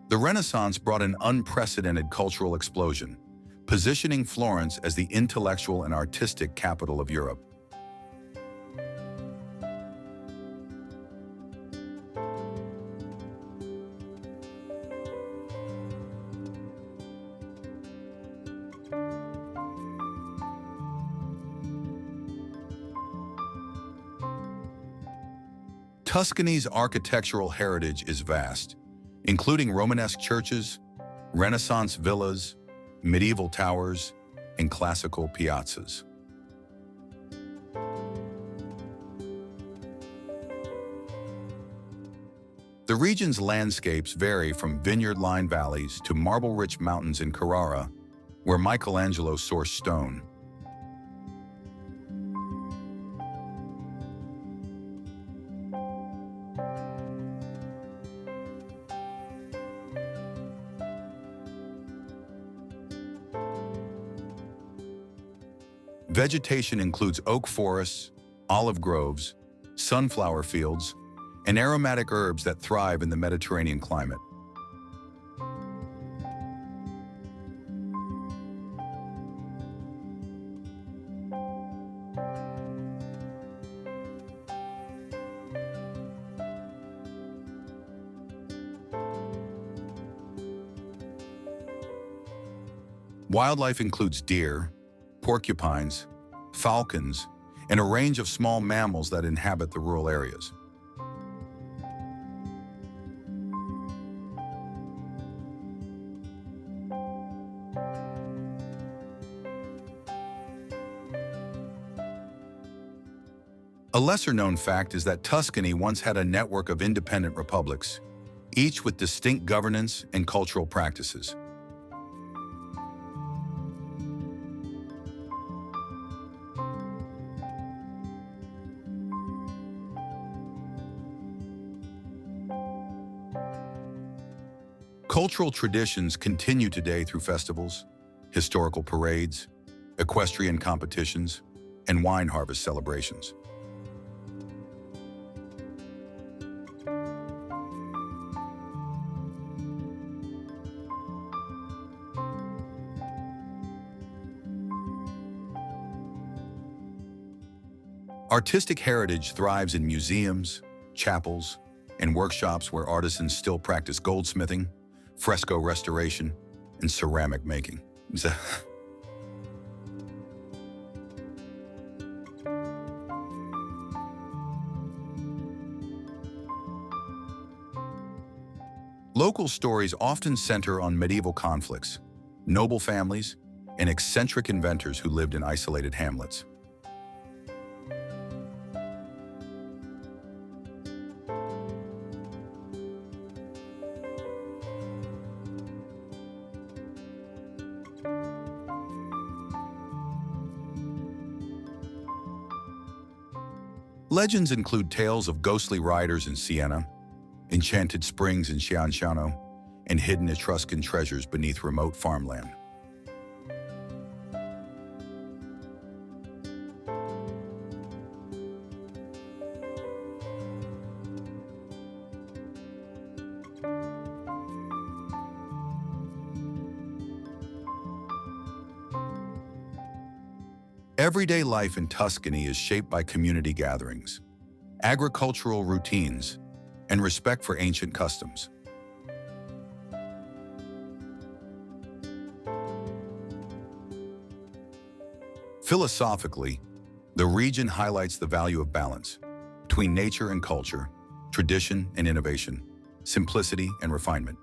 The Renaissance brought an unprecedented cultural explosion, positioning Florence as the intellectual and artistic capital of Europe. Tuscany's architectural heritage is vast, including Romanesque churches, Renaissance villas, medieval towers, and classical piazzas. The region's landscapes vary from vineyard-lined valleys to marble-rich mountains in Carrara, where Michelangelo sourced stone. Vegetation includes oak forests, olive groves, sunflower fields, and aromatic herbs that thrive in the Mediterranean climate. Wildlife includes deer, porcupines, falcons, and a range of small mammals that inhabit the rural areas. A lesser-known fact is that Tuscany once had a network of independent republics, each with distinct governance and cultural practices. Cultural traditions continue today through festivals, historical parades, equestrian competitions, and wine harvest celebrations. Artistic heritage thrives in museums, chapels, and workshops where artisans still practice goldsmithing, fresco restoration, and ceramic making. Local stories often center on medieval conflicts, noble families, and eccentric inventors who lived in isolated hamlets. Legends include tales of ghostly riders in Siena, enchanted springs in Cianciano, and hidden Etruscan treasures beneath remote farmland. Everyday life in Tuscany is shaped by community gatherings, agricultural routines, and respect for ancient customs. Philosophically, The region highlights the value of balance between nature and culture, tradition and innovation, simplicity and refinement.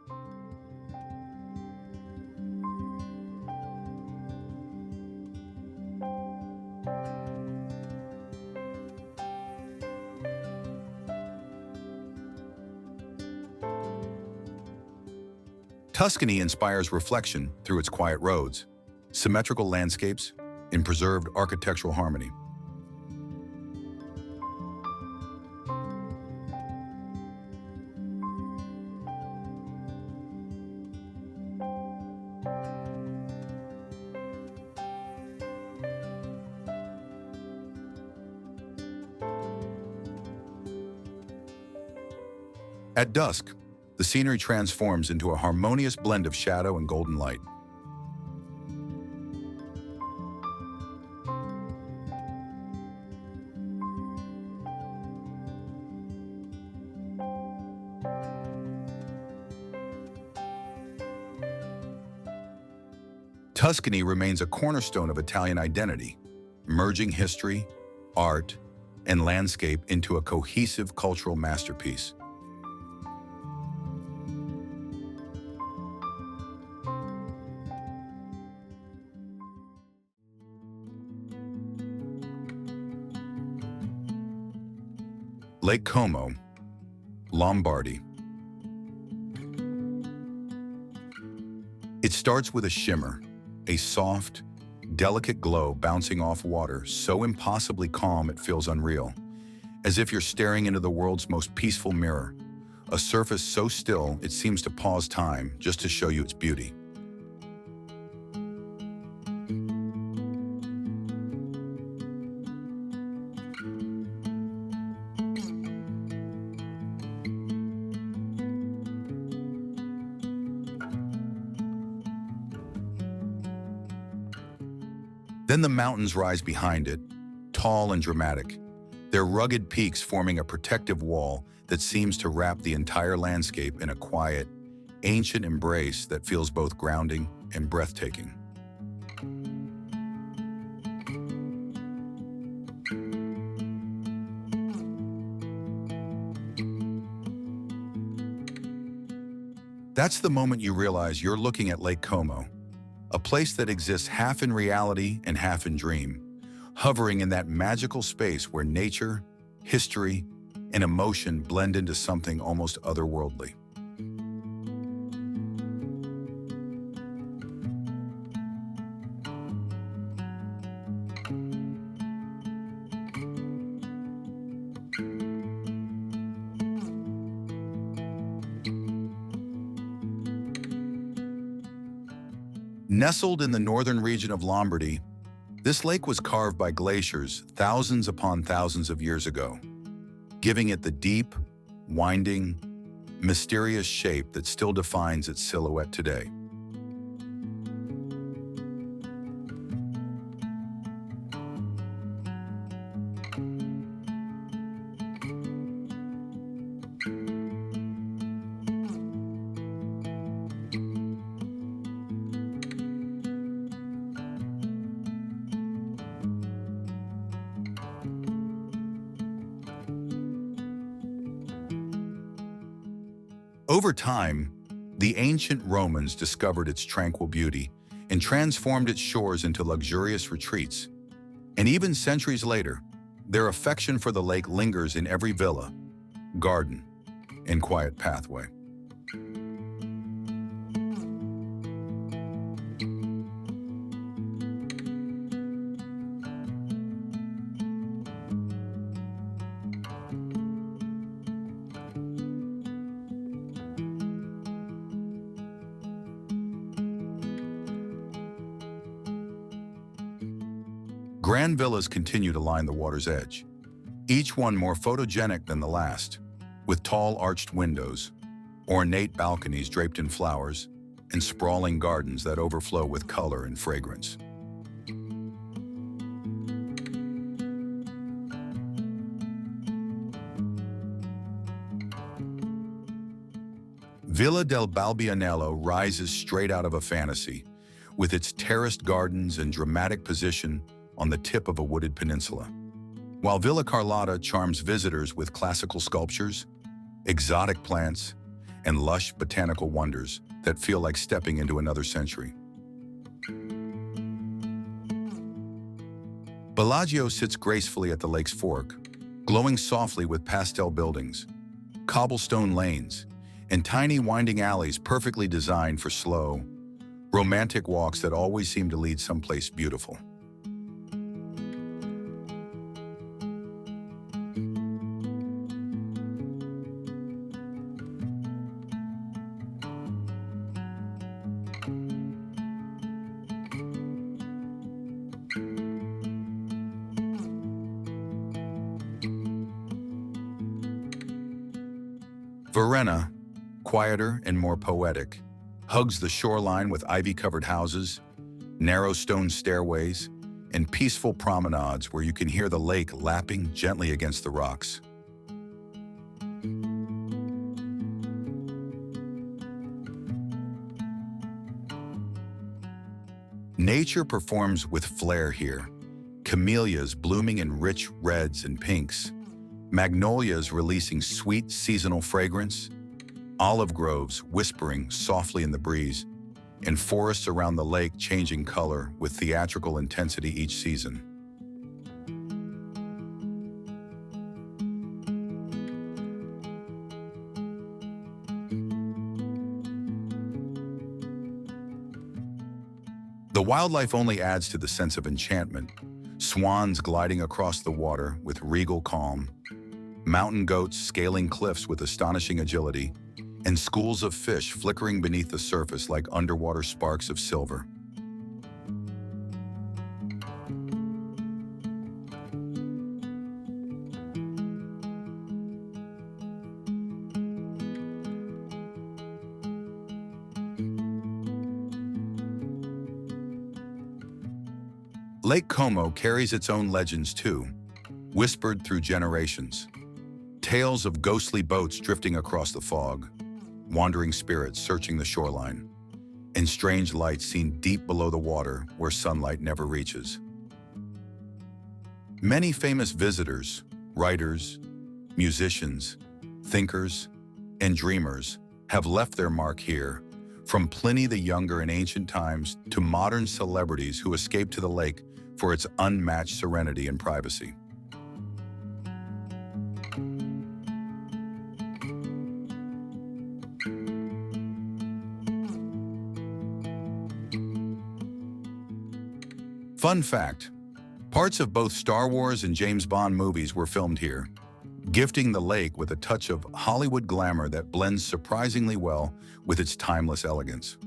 Tuscany inspires reflection through its quiet roads, symmetrical landscapes, and preserved architectural harmony. At dusk, the scenery transforms into a harmonious blend of shadow and golden light. Tuscany remains a cornerstone of Italian identity, merging history, art, and landscape into a cohesive cultural masterpiece. Lake Como, Lombardy. It starts with a shimmer, a soft, delicate glow bouncing off water so impossibly calm it feels unreal, as if you're staring into the world's most peaceful mirror, a surface so still it seems to pause time just to show you its beauty. Then the mountains rise behind it, tall and dramatic, their rugged peaks forming a protective wall that seems to wrap the entire landscape in a quiet, ancient embrace that feels both grounding and breathtaking. That's the moment you realize you're looking at Lake Como, a place that exists half in reality and half in dream, hovering in that magical space where nature, history, and emotion blend into something almost otherworldly. Nestled in the northern region of Lombardy, this lake was carved by glaciers thousands upon thousands of years ago, giving it the deep, winding, mysterious shape that still defines its silhouette today. Over time, the ancient Romans discovered its tranquil beauty and transformed its shores into luxurious retreats. And even centuries later, their affection for the lake lingers in every villa, garden, and quiet pathway. Grand villas continue to line the water's edge, each one more photogenic than the last, with tall arched windows, ornate balconies draped in flowers, and sprawling gardens that overflow with color and fragrance. Villa del Balbianello rises straight out of a fantasy, with its terraced gardens and dramatic position on the tip of a wooded peninsula. while Villa Carlotta charms visitors with classical sculptures, exotic plants, and lush botanical wonders that feel like stepping into another century. Bellagio sits gracefully at the lake's fork, glowing softly with pastel buildings, cobblestone lanes, and tiny winding alleys perfectly designed for slow, romantic walks that always seem to lead someplace beautiful. Varenna, quieter and more poetic, hugs the shoreline with ivy-covered houses, narrow stone stairways, and peaceful promenades where you can hear the lake lapping gently against the rocks. Nature performs with flair here. Camellias blooming in rich reds and pinks, magnolias releasing sweet seasonal fragrance, olive groves whispering softly in the breeze, and forests around the lake changing color with theatrical intensity each season. The wildlife only adds to the sense of enchantment. Swans gliding across the water with regal calm, mountain goats scaling cliffs with astonishing agility, and schools of fish flickering beneath the surface like underwater sparks of silver. Lake Como carries its own legends too, whispered through generations. Tales of ghostly boats drifting across the fog, wandering spirits searching the shoreline, and strange lights seen deep below the water where sunlight never reaches. Many famous visitors, writers, musicians, thinkers, and dreamers have left their mark here, from Pliny the Younger in ancient times to modern celebrities who escaped to the lake for its unmatched serenity and privacy. Fun fact, parts of both Star Wars and James Bond movies were filmed here, gifting the lake with a touch of Hollywood glamour that blends surprisingly well with its timeless elegance.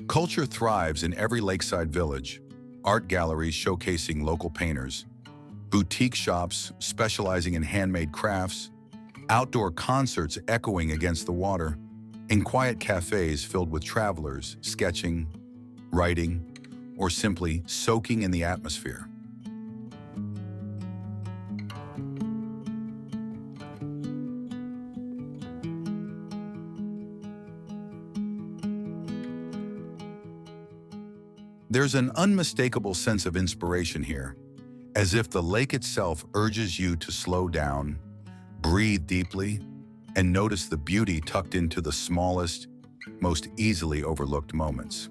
Culture thrives in every lakeside village, art galleries showcasing local painters, boutique shops specializing in handmade crafts, outdoor concerts echoing against the water, and quiet cafes filled with travelers sketching, writing, or simply soaking in the atmosphere. There's an unmistakable sense of inspiration here, as if the lake itself urges you to slow down, breathe deeply, and notice the beauty tucked into the smallest, most easily overlooked moments.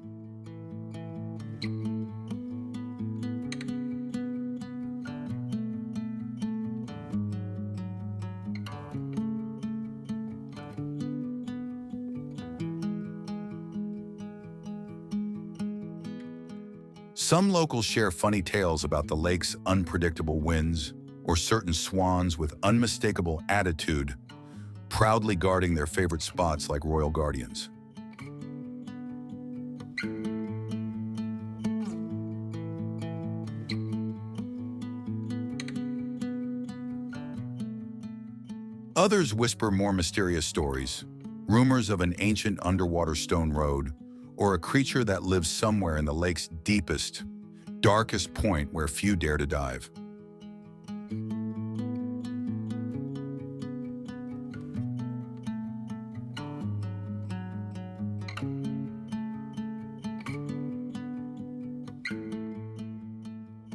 Some locals share funny tales about the lake's unpredictable winds or certain swans with unmistakable attitude, proudly guarding their favorite spots like royal guardians. Others whisper more mysterious stories, rumors of an ancient underwater stone road, or a creature that lives somewhere in the lake's deepest, darkest point where few dare to dive.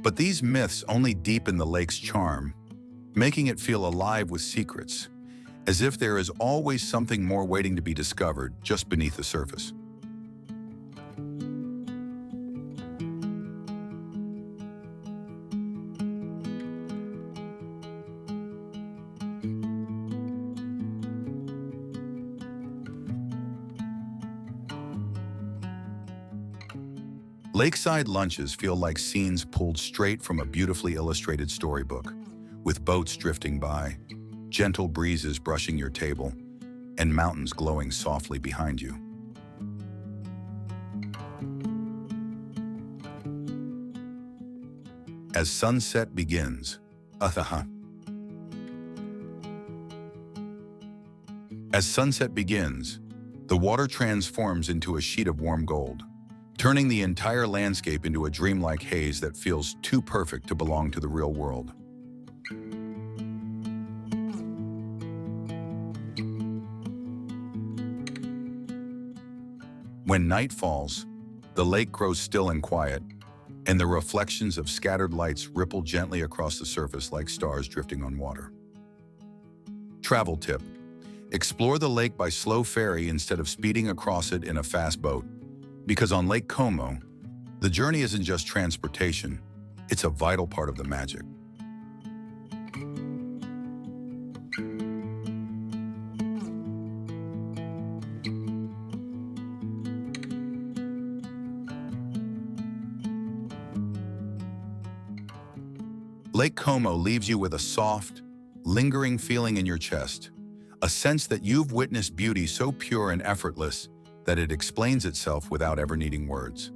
But these myths only deepen the lake's charm, making it feel alive with secrets, as if there is always something more waiting to be discovered just beneath the surface. Lakeside lunches feel like scenes pulled straight from a beautifully illustrated storybook, with boats drifting by, gentle breezes brushing your table, and mountains glowing softly behind you. As sunset begins, As sunset begins, the water transforms into a sheet of warm gold, turning the entire landscape into a dreamlike haze that feels too perfect to belong to the real world. When night falls, the lake grows still and quiet, and the reflections of scattered lights ripple gently across the surface like stars drifting on water. Travel tip: explore the lake by slow ferry instead of speeding across it in a fast boat, because on Lake Como, the journey isn't just transportation, it's a vital part of the magic. Lake Como leaves you with a soft, lingering feeling in your chest, a sense that you've witnessed beauty so pure and effortless that it explains itself without ever needing words.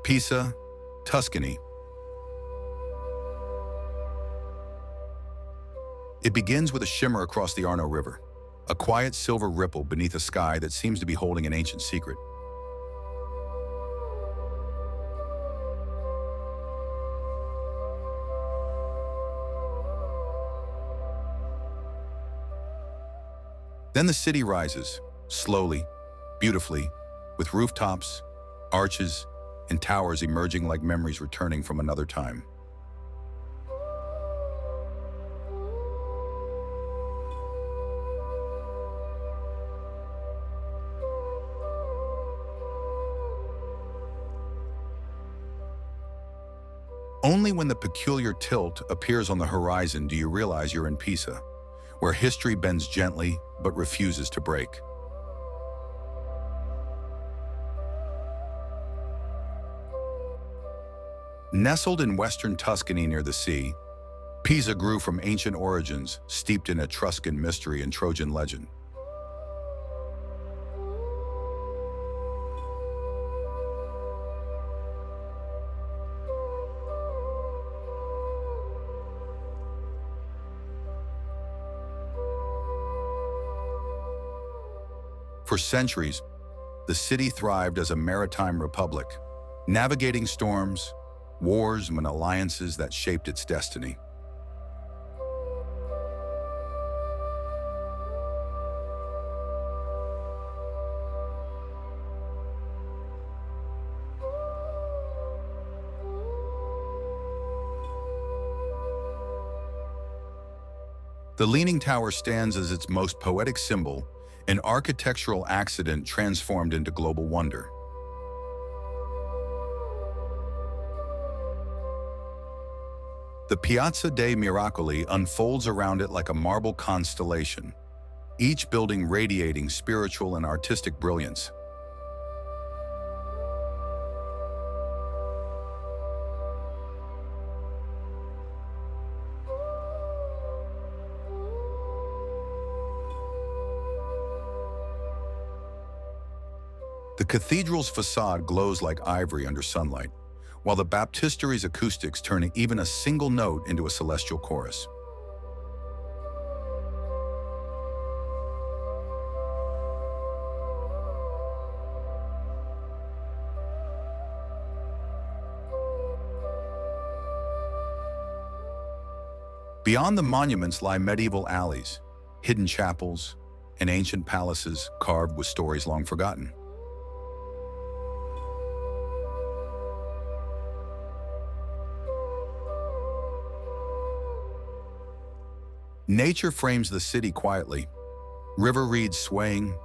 Pisa, Tuscany. It begins with a shimmer across the Arno River, a quiet silver ripple beneath a sky that seems to be holding an ancient secret. Then the city rises, slowly, beautifully, with rooftops, arches, and towers emerging like memories returning from another time. Only when the peculiar tilt appears on the horizon do you realize you're in Pisa, where history bends gently but refuses to break. Nestled in western Tuscany near the sea, Pisa grew from ancient origins, steeped in Etruscan mystery and Trojan legend. For centuries, the city thrived as a maritime republic, navigating storms, wars, and alliances that shaped its destiny. The Leaning Tower stands as its most poetic symbol, an architectural accident transformed into global wonder. The Piazza dei Miracoli unfolds around it like a marble constellation, each building radiating spiritual and artistic brilliance. The cathedral's facade glows like ivory under sunlight, while the baptistery's acoustics turn even a single note into a celestial chorus. Beyond the monuments lie medieval alleys, hidden chapels, and ancient palaces carved with stories long forgotten. Nature frames the city quietly. River reeds swaying,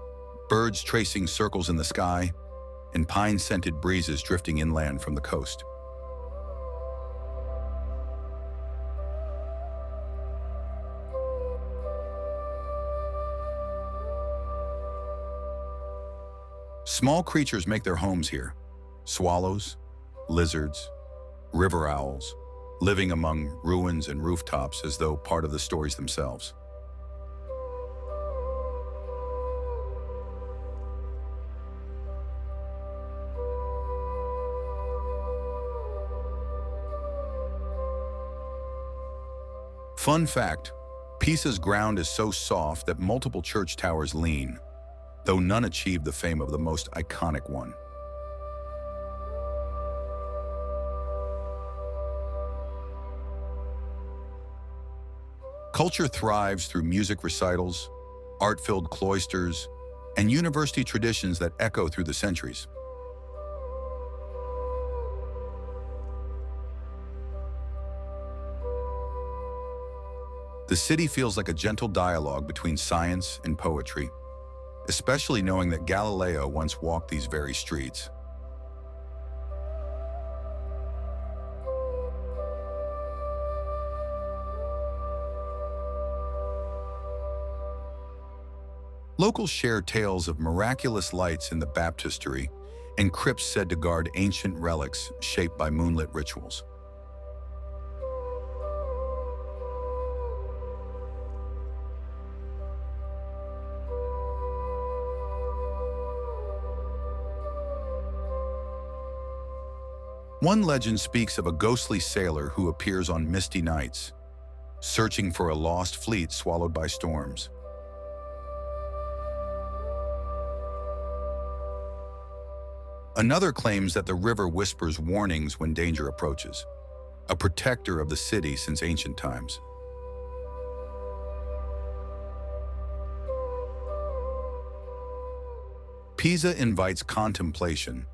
birds tracing circles in the sky, and pine-scented breezes drifting inland from the coast. Small creatures make their homes here. Swallows, lizards, river owls, living among ruins and rooftops as though part of the stories themselves. Fun fact, Pisa's ground is so soft that multiple church towers lean, though none achieve the fame of the most iconic one. Culture thrives through music recitals, art-filled cloisters, and university traditions that echo through the centuries. The city feels like a gentle dialogue between science and poetry, especially knowing that Galileo once walked these very streets. Locals share tales of miraculous lights in the baptistery and crypts said to guard ancient relics shaped by moonlit rituals. One legend speaks of a ghostly sailor who appears on misty nights, searching for a lost fleet swallowed by storms. Another claims that the river whispers warnings when danger approaches, a protector of the city since ancient times. Pisa invites contemplation,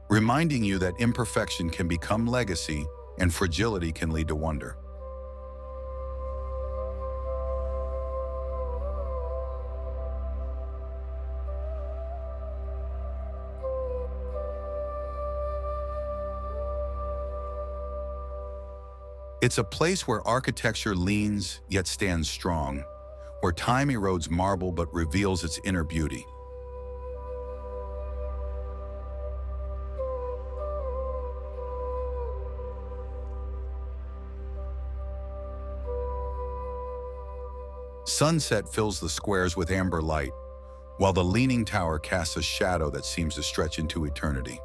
reminding you that imperfection can become legacy and fragility can lead to wonder. It's a place where architecture leans yet stands strong, where time erodes marble but reveals its inner beauty. Sunset fills the squares with amber light, while the leaning tower casts a shadow that seems to stretch into eternity.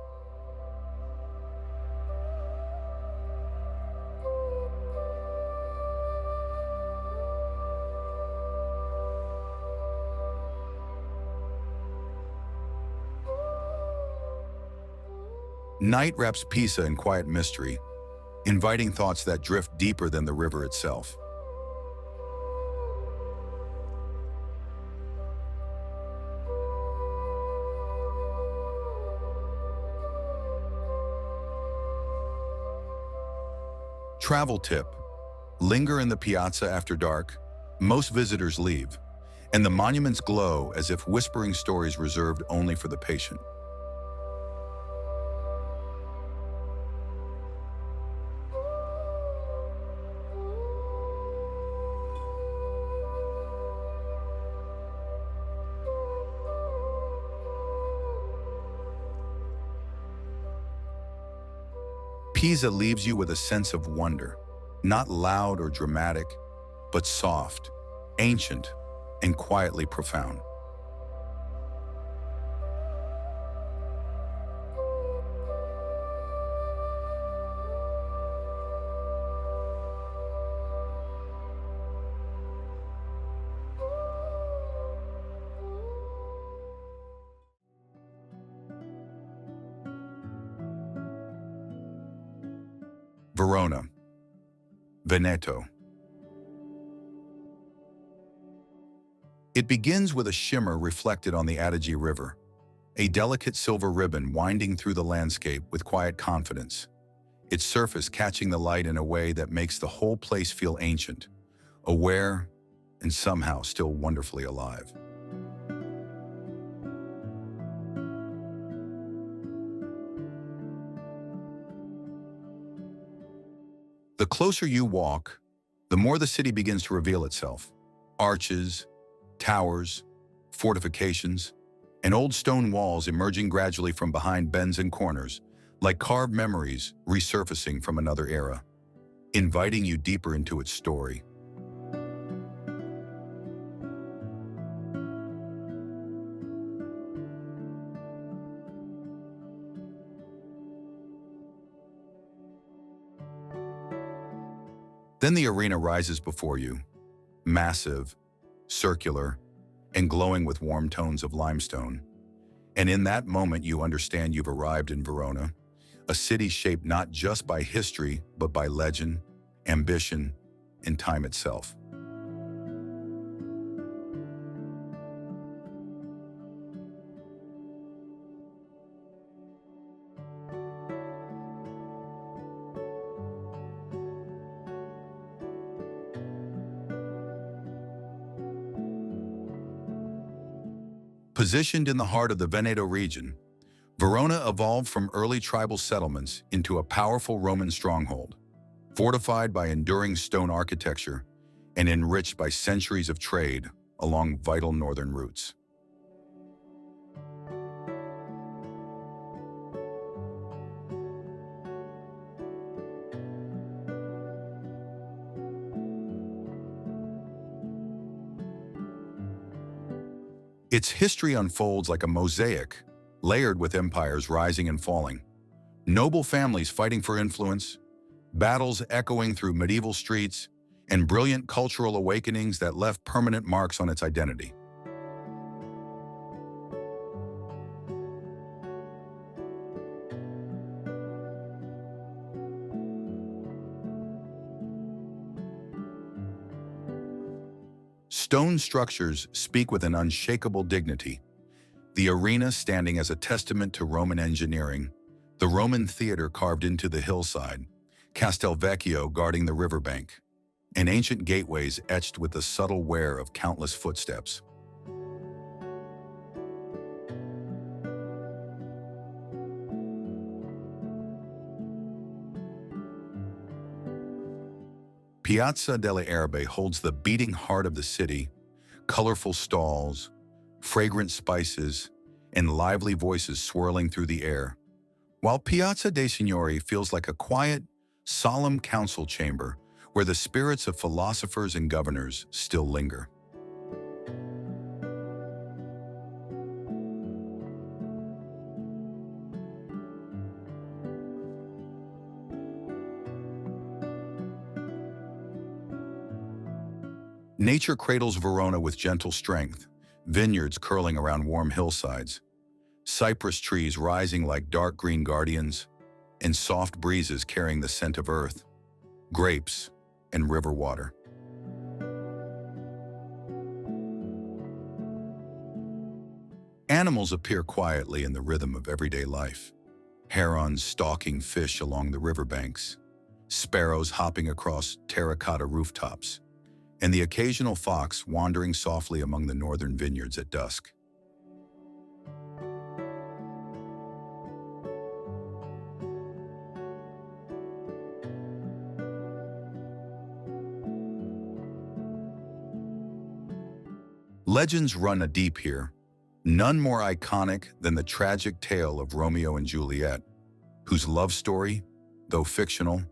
Night wraps Pisa in quiet mystery, inviting thoughts that drift deeper than the river itself. Travel tip: linger in the piazza after dark. Most visitors leave, and the monuments glow as if whispering stories reserved only for the patient. Pisa leaves you with a sense of wonder, not loud or dramatic, but soft, ancient, and quietly profound. Verona, Veneto. It begins with a shimmer reflected on the Adige River, a delicate silver ribbon winding through the landscape with quiet confidence, its surface catching the light in a way that makes the whole place feel ancient, aware, and somehow still wonderfully alive. The closer you walk, the more the city begins to reveal itself. Arches, towers, fortifications, and old stone walls emerging gradually from behind bends and corners, like carved memories resurfacing from another era, inviting you deeper into its story. Then the arena rises before you, massive, circular, and glowing with warm tones of limestone. And in that moment, you understand you've arrived in Verona, a city shaped not just by history, but by legend, ambition, and time itself. Positioned in the heart of the Veneto region, Verona evolved from early tribal settlements into a powerful Roman stronghold, fortified by enduring stone architecture and enriched by centuries of trade along vital northern routes. Its history unfolds like a mosaic, layered with empires rising and falling, noble families fighting for influence, battles echoing through medieval streets, and brilliant cultural awakenings that left permanent marks on its identity. Stone structures speak with an unshakable dignity, the arena standing as a testament to Roman engineering, the Roman theater carved into the hillside, Castelvecchio guarding the riverbank, and ancient gateways etched with the subtle wear of countless footsteps. Piazza delle Erbe holds the beating heart of the city, colorful stalls, fragrant spices, and lively voices swirling through the air, while Piazza dei Signori feels like a quiet, solemn council chamber where the spirits of philosophers and governors still linger. Nature cradles Verona with gentle strength, vineyards curling around warm hillsides, cypress trees rising like dark green guardians, and soft breezes carrying the scent of earth, grapes, and river water. Animals appear quietly in the rhythm of everyday life. Herons stalking fish along the riverbanks, sparrows hopping across terracotta rooftops, and the occasional fox wandering softly among the northern vineyards at dusk. Legends run deep here, none more iconic than the tragic tale of Romeo and Juliet, whose love story, though fictional,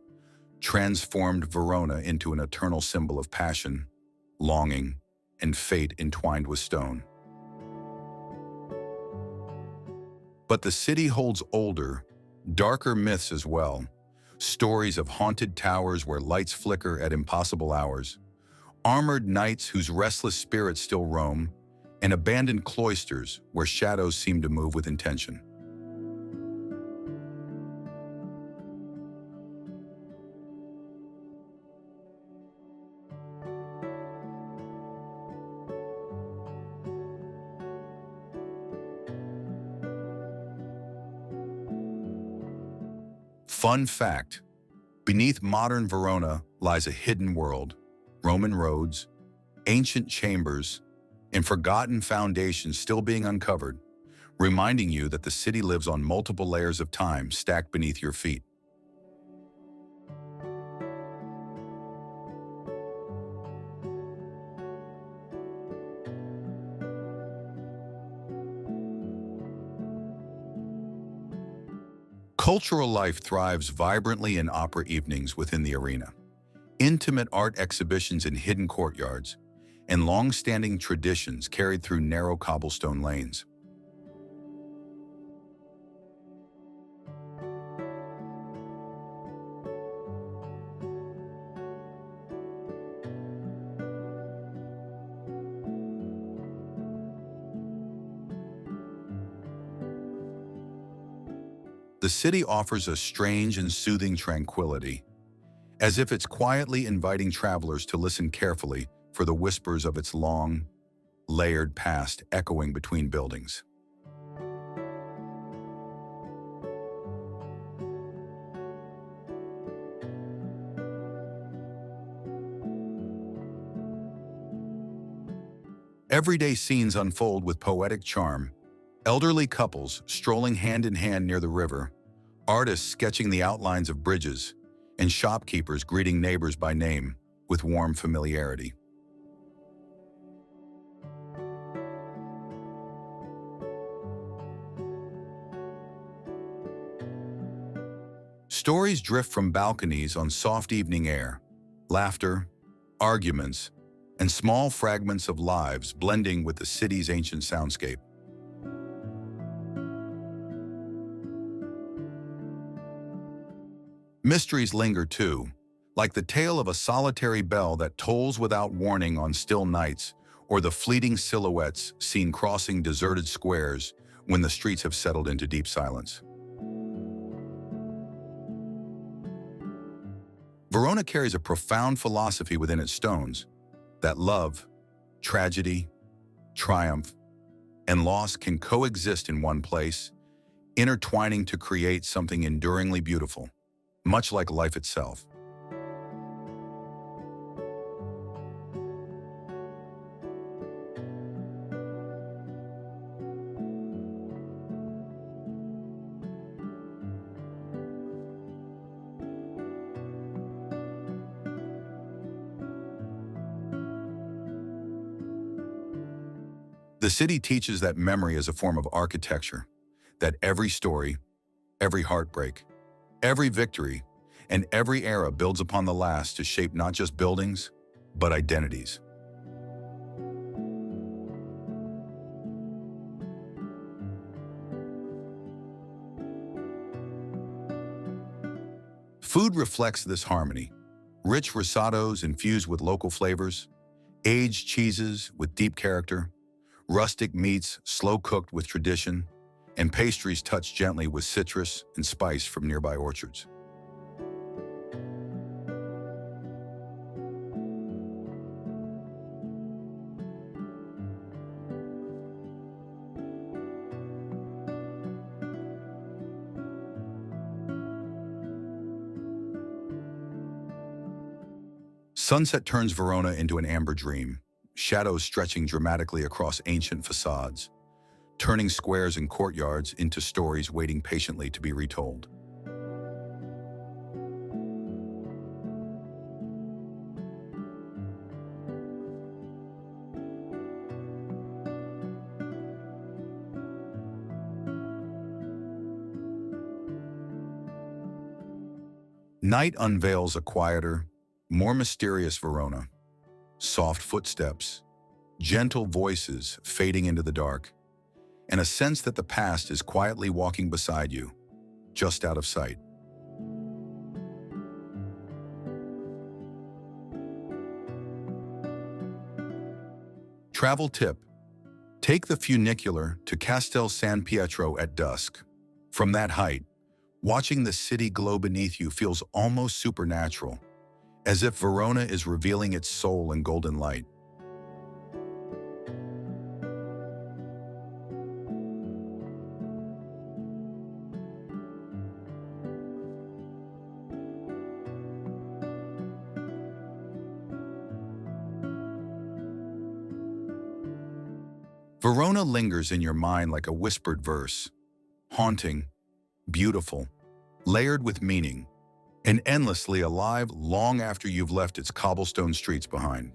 transformed Verona into an eternal symbol of passion, longing, and fate entwined with stone. But the city holds older, darker myths as well, stories of haunted towers where lights flicker at impossible hours, armored knights whose restless spirits still roam, and abandoned cloisters where shadows seem to move with intention. Fun fact, beneath modern Verona lies a hidden world, Roman roads, ancient chambers, and forgotten foundations still being uncovered, reminding you that the city lives on multiple layers of time stacked beneath your feet. Cultural life thrives vibrantly in opera evenings within the arena, intimate art exhibitions in hidden courtyards, and long-standing traditions carried through narrow cobblestone lanes. The city offers a strange and soothing tranquility, as if it's quietly inviting travelers to listen carefully for the whispers of its long, layered past echoing between buildings. Everyday scenes unfold with poetic charm, elderly couples strolling hand in hand near the river, artists sketching the outlines of bridges, and shopkeepers greeting neighbors by name with warm familiarity. Stories drift from balconies on soft evening air, laughter, arguments, and small fragments of lives blending with the city's ancient soundscape. Mysteries linger too, like the tale of a solitary bell that tolls without warning on still nights, or the fleeting silhouettes seen crossing deserted squares when the streets have settled into deep silence. Verona carries a profound philosophy within its stones, that love, tragedy, triumph, and loss can coexist in one place, intertwining to create something enduringly beautiful, much like life itself. The city teaches that memory is a form of architecture, that every story, every heartbreak, every victory, and every era builds upon the last to shape not just buildings, but identities. Food reflects this harmony. Rich risottos infused with local flavors, aged cheeses with deep character, rustic meats slow-cooked with tradition, and pastries touched gently with citrus and spice from nearby orchards. Sunset turns Verona into an amber dream, shadows stretching dramatically across ancient facades, turning squares and courtyards into stories waiting patiently to be retold. Night unveils a quieter, more mysterious Verona. Soft footsteps, gentle voices fading into the dark, and a sense that the past is quietly walking beside you, just out of sight. Travel tip: take the funicular to Castel San Pietro at dusk. From that height, watching the city glow beneath you feels almost supernatural, as if Verona is revealing its soul in golden light. Verona lingers in your mind like a whispered verse, haunting, beautiful, layered with meaning, and endlessly alive long after you've left its cobblestone streets behind.